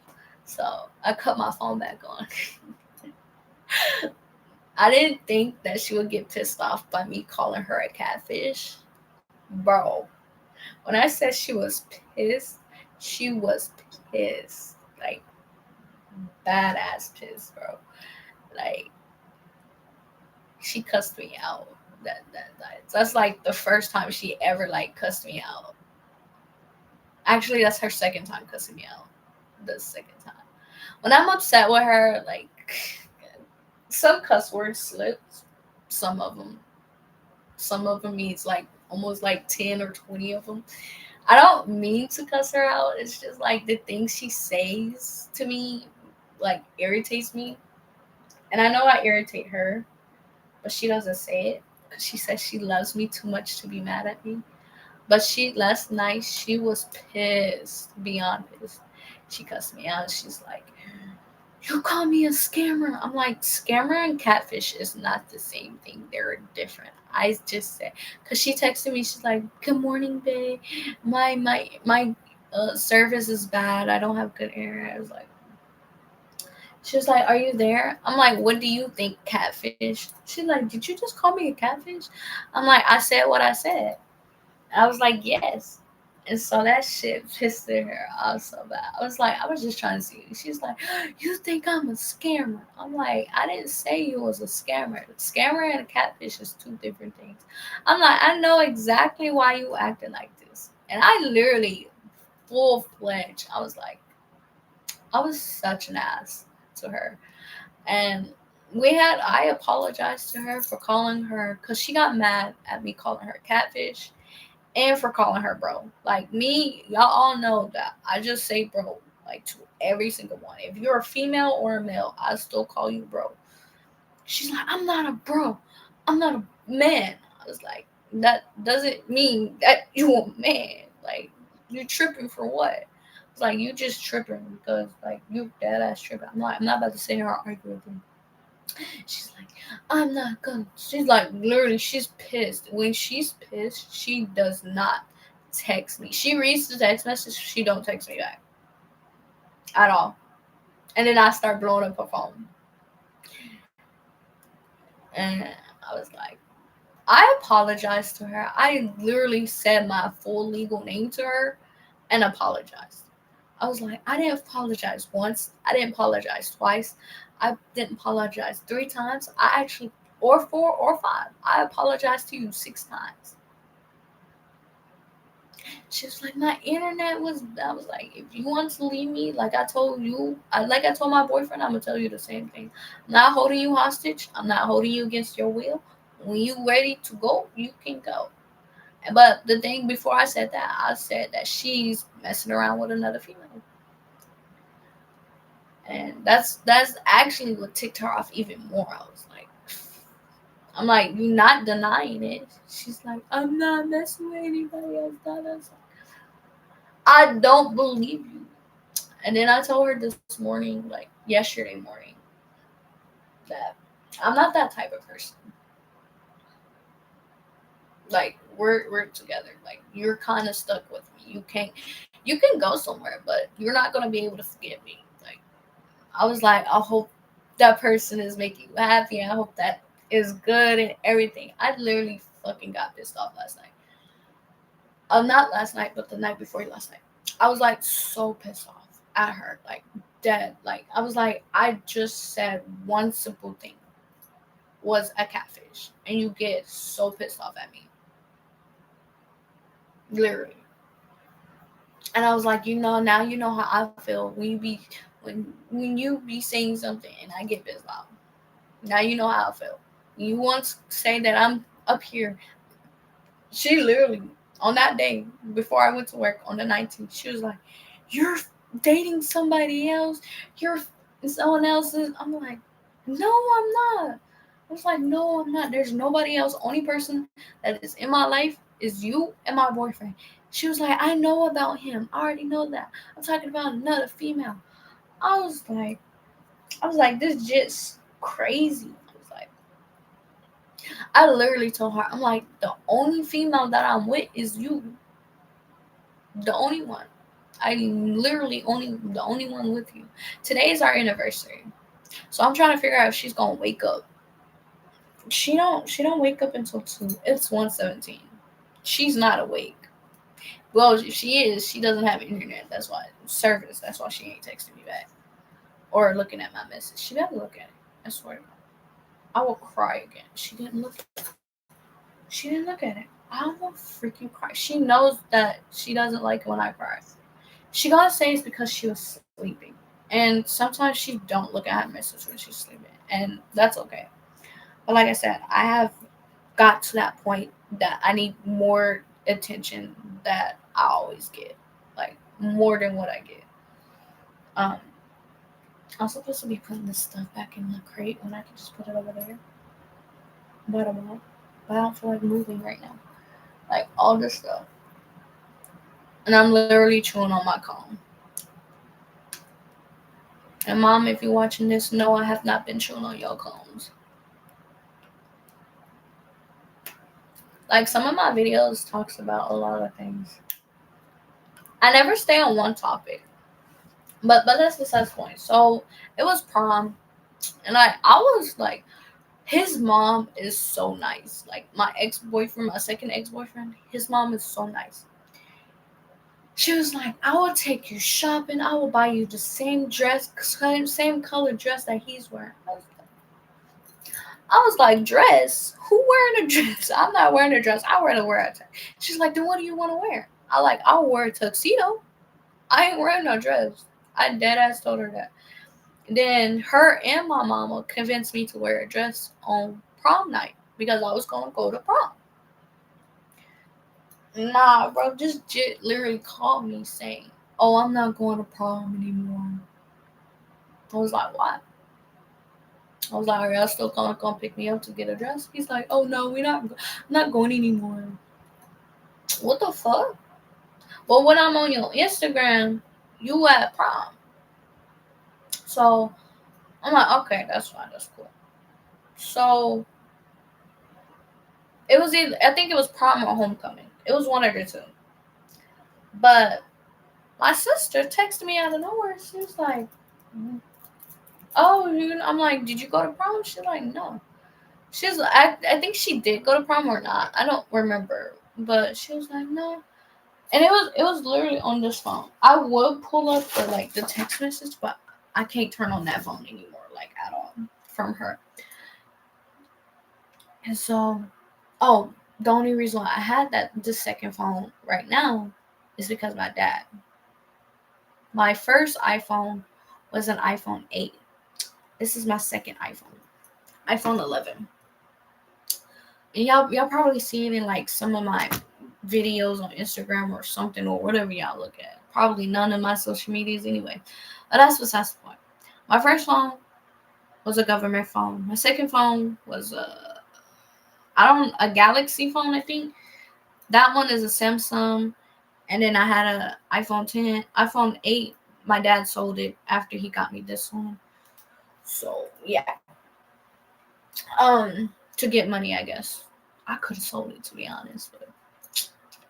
So I cut my phone back on. I didn't think that she would get pissed off by me calling her a catfish. Bro, when I said she was pissed, she was pissed. Like, badass pissed, bro. Like, she cussed me out. That's like the first time she ever like cussed me out. Actually, that's her second time cussing me out. The second time. When I'm upset with her, like some cuss words slip. Some of them. Some of them means like almost like 10 or 20 of them. I don't mean to cuss her out. It's just like the things she says to me like irritates me. And I know I irritate her, but she doesn't say it because she says she loves me too much to be mad at me. But she last night she was pissed, beyond pissed. She cussed me out. She's like, "You call me a scammer." I'm like, scammer and catfish is not the same thing. They're different. I just said, cause she texted me. She's like, "Good morning, babe. My service is bad. I don't have good internet." I was like, she was like, "Are you there?" I'm like, "What do you think, catfish?" She's like, "Did you just call me a catfish?" I'm like, "I said what I said." I was like, "Yes." And so that shit pissed her off so bad. I was like, I was just trying to see. She's like, "You think I'm a scammer?" I'm like, I didn't say you was a scammer. Scammer and a catfish is two different things. I'm like, I know exactly why you acting like this. And I literally full fledged. I was such an ass to her. And I apologized to her for calling her, because she got mad at me calling her catfish and for calling her bro. Like me, y'all all know that I just say bro, like to every single one. If you're a female or a male, I still call you bro. She's like, "I'm not a bro. I'm not a man." I was like, that doesn't mean that you a man. Like, you tripping for what? It's like, you just tripping because like you dead ass tripping. I'm like, I'm not about to sit here and argue with you. She's like, "I'm not gonna." She's like, literally, she's pissed. When she's pissed, she does not text me. She reads the text message, she don't text me back at all. And then I start blowing up her phone. And I was like, I apologized to her. I literally said my full legal name to her and apologized. I was like, I didn't apologize once. I didn't apologize twice. I didn't apologize 3 times. I actually, or 4 or 5. I apologized to you 6 times. She was like, my internet was. I was like, if you want to leave me, like I told you, like I told my boyfriend, I'm gonna tell you the same thing. I'm not holding you hostage. I'm not holding you against your will. When you ready to go, you can go. But the thing before I said that she's messing around with another female. And that's actually what ticked her off even more. I was like, I'm like, you're not denying it. She's like, I'm not messing with anybody else. I don't believe you. And then I told her this morning, like yesterday morning, that I'm not that type of person. Like we're together. Like you're kind of stuck with me. You can go somewhere, but you're not gonna be able to forget me. Like I was like, I hope that person is making you happy. I hope that is good and everything. I literally fucking got pissed off last night. Not last night, but the night before last night. I was like so pissed off. at her, like dead. Like I was like, I just said one simple thing was a catfish, and you get so pissed off at me, literally. And I was like, now you know how I feel when you be saying something and I get pissed off. Now you know how I feel. You once say that I'm up here. She literally on that day before I went to work on the 19th, she was like, "You're dating somebody else. You're someone else's." I'm like, "No, I'm not." I was like, "No, I'm not. There's nobody else. Only person that is in my life is you and my boyfriend." She was like, "I know about him. I already know that. I'm talking about another female." I was like, this just crazy. I was like, I literally told her, I'm like, the only female that I'm with is you. The only one. I literally the only one with you. Today is our anniversary. So I'm trying to figure out if she's gonna wake up. She don't wake up until 2. It's 1:17. She's not awake. Well, if she is, she doesn't have internet. That's why service. That's why she ain't texting me back. Or looking at my message. She better look at it. I swear to God. I will cry again. She didn't look at it. She didn't look at it. I will freaking cry. She knows that she doesn't like it when I cry. She gonna say it's because she was sleeping. And sometimes she don't look at her message when she's sleeping. And that's okay. But like I said, I have got to that point that I need more attention that I always get. Like more than what I get. Um I'm supposed to be putting this stuff back in the crate when I can just put it over there. But I'm not. But I don't feel like moving right now. Like all this stuff. And I'm literally chewing on my comb. And mom, if you're watching this, no, I have not been chewing on your combs. Like some of my videos talks about a lot of things. I never stay on one topic. But that's besides the point. So it was prom, and I was like, his mom is so nice. Like my ex-boyfriend, my second ex-boyfriend, his mom is so nice. She was like, I will take you shopping. I will buy you the same dress, same color dress that he's wearing. I was like, dress? Who wearing a dress? I'm not wearing a dress. I wear a dress. She's like, then what do you want to wear? I'll wear a tuxedo. I ain't wearing no dress. I dead ass told her that. Then her and my mama convinced me to wear a dress on prom night because I was gonna go to prom. Nah, bro, just literally called me saying, "Oh, I'm not going to prom anymore." I was like, "What?" I was like, "Are y'all still gonna come pick me up to get a dress?" He's like, "Oh no, not going anymore." What the fuck? But when I'm on your Instagram, you at prom. So I'm like, okay, that's fine, that's cool. So it was either I think it was prom or homecoming. It was one of the two. But my sister texted me out of nowhere. She was like, "Oh, I'm like, did you go to prom?" She's like, "No." I think she did go to prom or not. I don't remember. But she was like, "No." And it was literally on this phone. I would pull up the text message, but I can't turn on that phone anymore, like at all, from her. And so, oh, the only reason why I had the second phone right now is because my dad. My first iPhone was an iPhone 8. This is my second iPhone 11. And y'all probably seen in like some of my videos on Instagram or something or whatever y'all look at. Probably none of my social medias anyway. But that's besides the point. My first phone was a government phone. My second phone was a Galaxy phone, I think. That one is a Samsung. And then I had a iPhone 10, iPhone 8. My dad sold it after he got me this one. So yeah. To get money, I guess. I could have sold it to be honest, but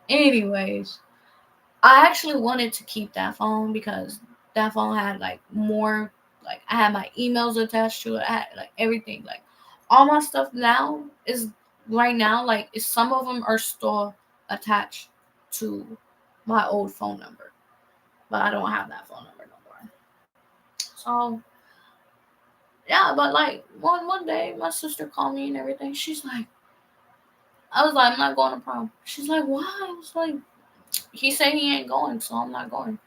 anyways, I actually wanted to keep that phone because that phone had like more, like I had my emails attached to it. I had like everything, like all my stuff now is right now, like some of them are still attached to my old phone number, but I don't have that phone number no more. So yeah, but like one day my sister called me and everything. She's like, I was like, I'm not going to prom. She's like, why? I was like, he said he ain't going, so I'm not going.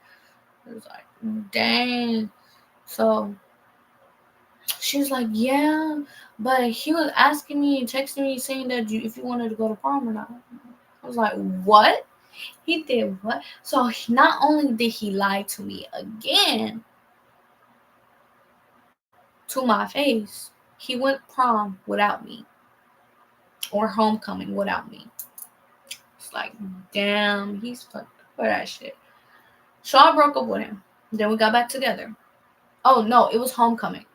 It was like, dang. So she was like, yeah, but he was asking me and texting me saying that if you wanted to go to prom or not. I was like, what? He did what? So not only did he lie to me again to my face, he went prom without me or homecoming without me. It's like, damn, he's fucked up for that shit. So I broke up with him. Then we got back together. Oh no, it was homecoming.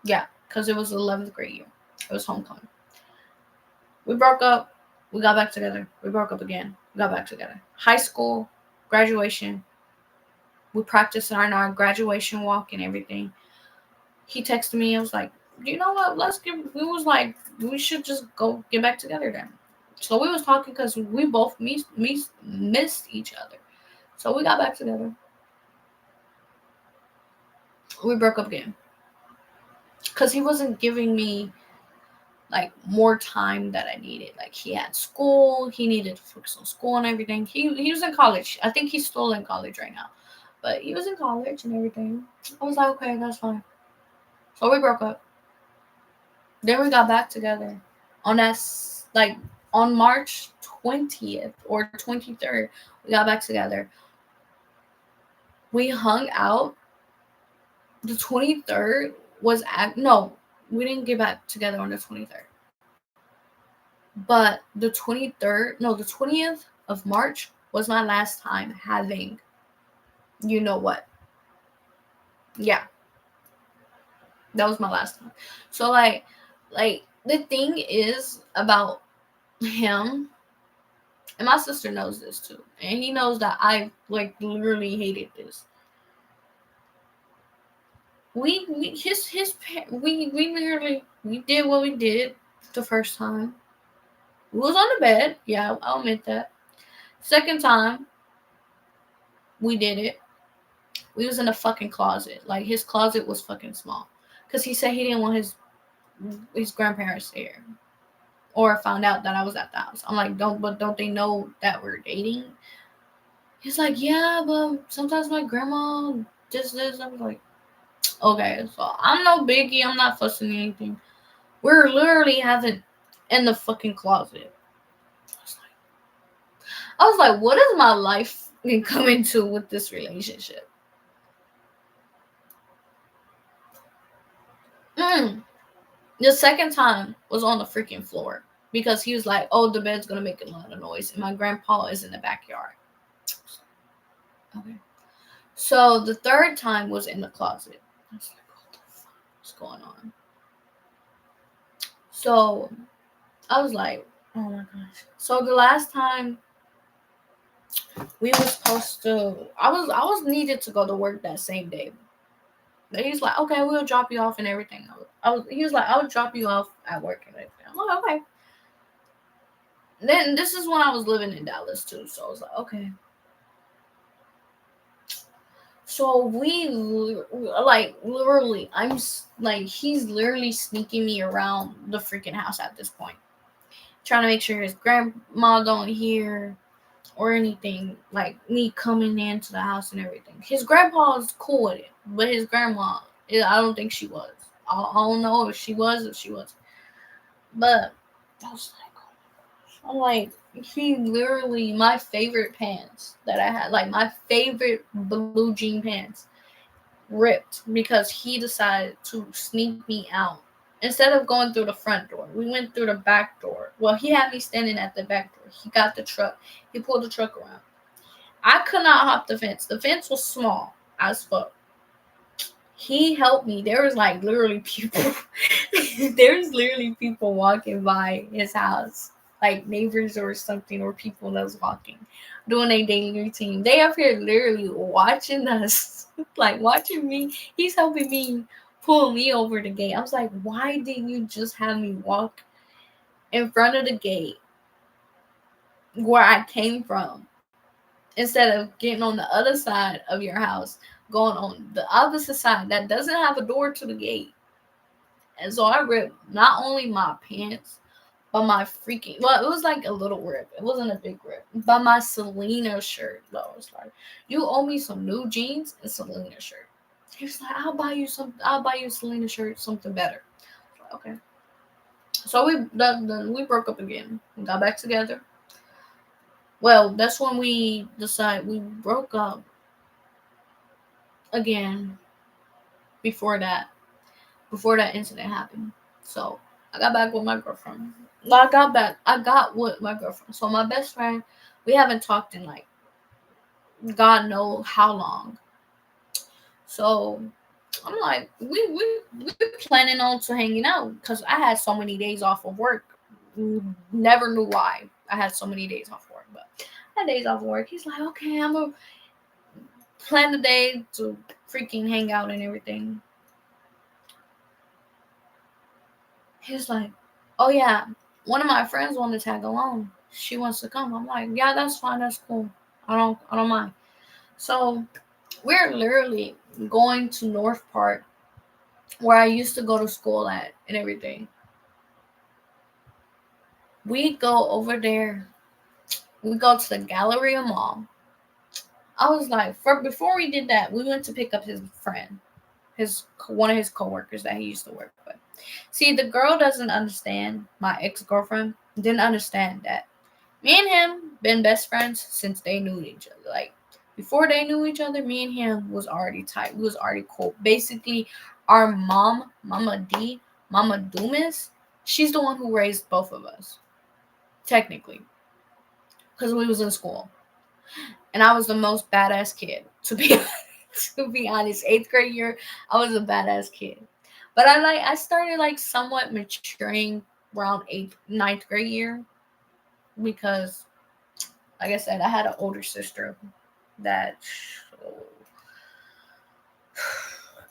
Yeah, because it was the 11th grade year. It was homecoming. We broke up. We got back together. We broke up again. We got back together. High school, graduation. We practiced on our graduation walk and everything. He texted me. I was like, you know what? We was like, we should just go get back together then. So we was talking because we both missed each other. So we got back together. We broke up again. Because he wasn't giving me like more time that I needed. Like he had school, he needed to focus on school and everything. He was in college. I think he's still in college right now. But he was in college and everything. I was like, okay, that's fine. So we broke up. Then we got back together on that like on March 20th or 23rd. We got back together. We hung out. The 23rd was we didn't get back together on the 23rd. But the 20th of March was my last time having, you know what? Yeah. That was my last time. So like the thing is about him, and my sister knows this too, and he knows that I like literally hated this. We literally we did what we did the first time. We was on the bed, yeah, I'll admit that. Second time, we did it. We was in a fucking closet. Like his closet was fucking small, cause he said he didn't want his grandparents there, or found out that I was at the house. I'm like, don't they know that we're dating? He's like, yeah, but sometimes my grandma just this. I was like, okay, so I'm no biggie. I'm not fussing anything. We're literally having in the fucking closet. I was like, what is my life coming to with this relationship? The second time was on the freaking floor because he was like, oh, the bed's gonna make a lot of noise, and my grandpa is in the backyard. Okay. So the third time was in the closet. I was like, what the fuck is going on? So I was like, oh my gosh. So the last time we were supposed to, I was needed to go to work that same day. But he's like, okay, we'll drop you off and everything. He was like, I'll drop you off at work and everything. I'm like, okay. Then this is when I was living in Dallas too, so I was like, okay. So we like literally, I'm like, he's literally sneaking me around the freaking house at this point, trying to make sure his grandma don't hear or anything, like me coming into the house and everything. His grandpa is cool with it, but his grandma, I don't think she was. I don't know if she was, but I was like, I'm like, he literally, my favorite pants that I had, like my favorite blue jean pants, ripped because he decided to sneak me out. Instead of going through the front door, we went through the back door. Well, he had me standing at the back door. He got the truck. He pulled the truck around. I could not hop the fence. The fence was small as fuck. He helped me. There was like literally people. There's literally people walking by his house, like neighbors or something, or people that's walking, doing a daily routine. They up here literally watching us, like watching me. He's helping me pull me over the gate. I was like, why didn't you just have me walk in front of the gate where I came from, instead of getting on the other side of your house going on the opposite side that doesn't have a door to the gate. And so I ripped not only my pants, but my freaking, well, it was like a little rip. It wasn't a big rip. But my Selena shirt, though. It's like, you owe me some new jeans and Selena shirt. He was like, I'll buy you a Selena shirt, something better. Like, okay. So we broke up again. We got back together. Well, that's when we decided we broke up again before that incident happened. So I got back with my girlfriend. I got with my girlfriend. So my best friend, we haven't talked in like God know how long. So I'm like, we planning on to hanging out because I had so many days off of work. Never knew why I had so many days off work, but I had days off work. He's like, okay, I'm gonna plan the day to freaking hang out and everything. He's like, oh yeah, one of my friends wanted to tag along. She wants to come. I'm like, yeah, that's fine, that's cool. I don't mind. So we're literally going to North Park where I used to go to school at and everything. We go over there. We go to the Galleria Mall. I was like, before we did that, we went to pick up his friend, his one of his coworkers that he used to work with. See, the girl doesn't understand. My ex-girlfriend didn't understand that me and him been best friends since they knew each other. Like before they knew each other, me and him was already tight. We was already cool. Basically, our mom, Mama D, Mama Dumas, she's the one who raised both of us, technically, because we was in school, and I was the most badass kid to be to be honest. 8th grade year, I was a badass kid, but I started like somewhat maturing around 9th grade year because, like I said, I had an older sister that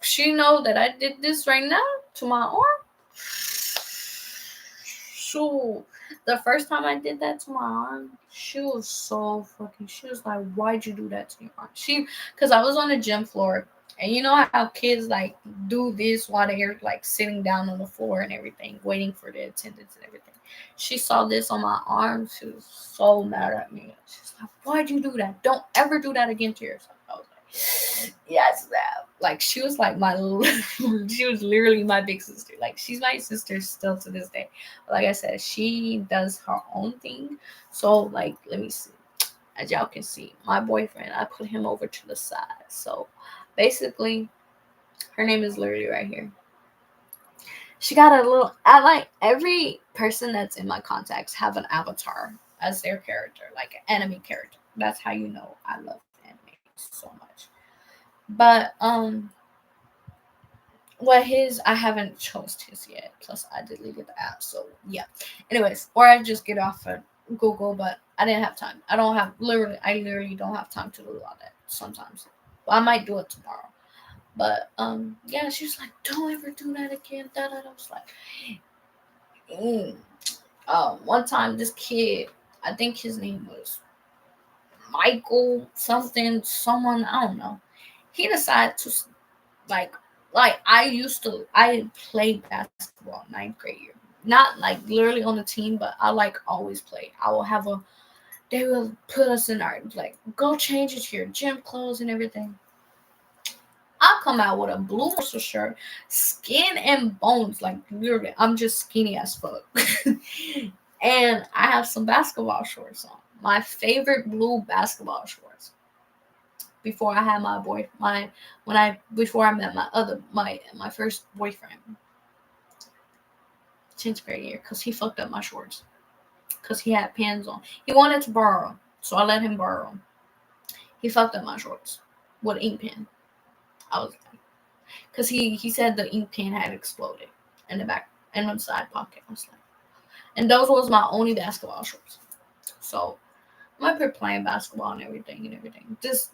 she know that I did this right now to my arm. So the first time I did that to my arm, she was so fucking. She was like, "Why'd you do that to your arm?" Because I was on the gym floor, and you know how kids like do this while they're like sitting down on the floor and everything, waiting for the attendance and everything. She saw this on my arm. She was so mad at me. She's like, "Why'd you do that? Don't ever do that again to yourself." I was like, "Yes, ma'am." Like she was like my, she was literally my big sister. Like she's my sister still to this day. Like I said, she does her own thing. So like, let me see. As y'all can see, my boyfriend, I put him over to the side. So basically, her name is literally right here. She got a little. I like every person that's in my contacts have an avatar as their character, like an anime character. That's how you know I love anime so much. But well, his I haven't chose his yet. Plus, I deleted the app, so yeah. Anyways, or I just get off of Google, but I didn't have time. I literally don't have time to do all that sometimes. Well, I might do it tomorrow. But yeah, she was like, "Don't ever do that again." Da da. I was like, mm. One time this kid, I think his name was Michael something, someone I don't know. He decided to like I played basketball 9th grade year. Not like literally on the team, but I like always play. I will have a they will put us in our like go change into your gym clothes and everything. I'll come out with a blue muscle shirt, skin and bones, like literally I'm just skinny as fuck. And I have some basketball shorts on. My favorite blue basketball shorts before I had my boy my when I before I met my first boyfriend 10th grade year because he fucked up my shorts because he had pants on. He wanted to borrow, so I let him borrow. He fucked up my shorts with an ink pen. I was like, because he said the ink pen had exploded in the back in the side pocket. I was like, and those was my only basketball shorts. So I'm up here playing basketball and everything and everything. This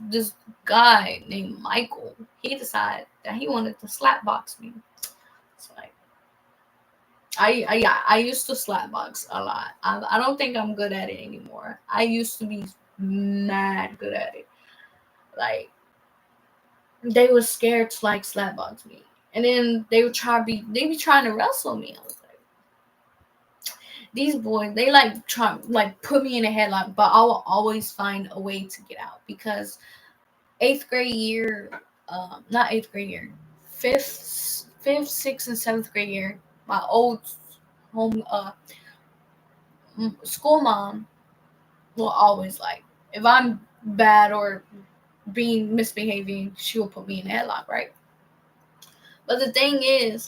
guy named Michael, he decided that he wanted to slap box me. It's like I used to slap box a lot. I don't think I'm good at it anymore. I used to be mad good at it. Like they were scared to like slap box me. And then they be trying to wrestle me. I was like, these boys, they like try like put me in a headlock, but I will always find a way to get out because eighth grade year, not eighth grade year, fifth, sixth, and seventh grade year, my old home school mom will always like if I'm bad or being misbehaving, she will put me in a headlock, right? But the thing is,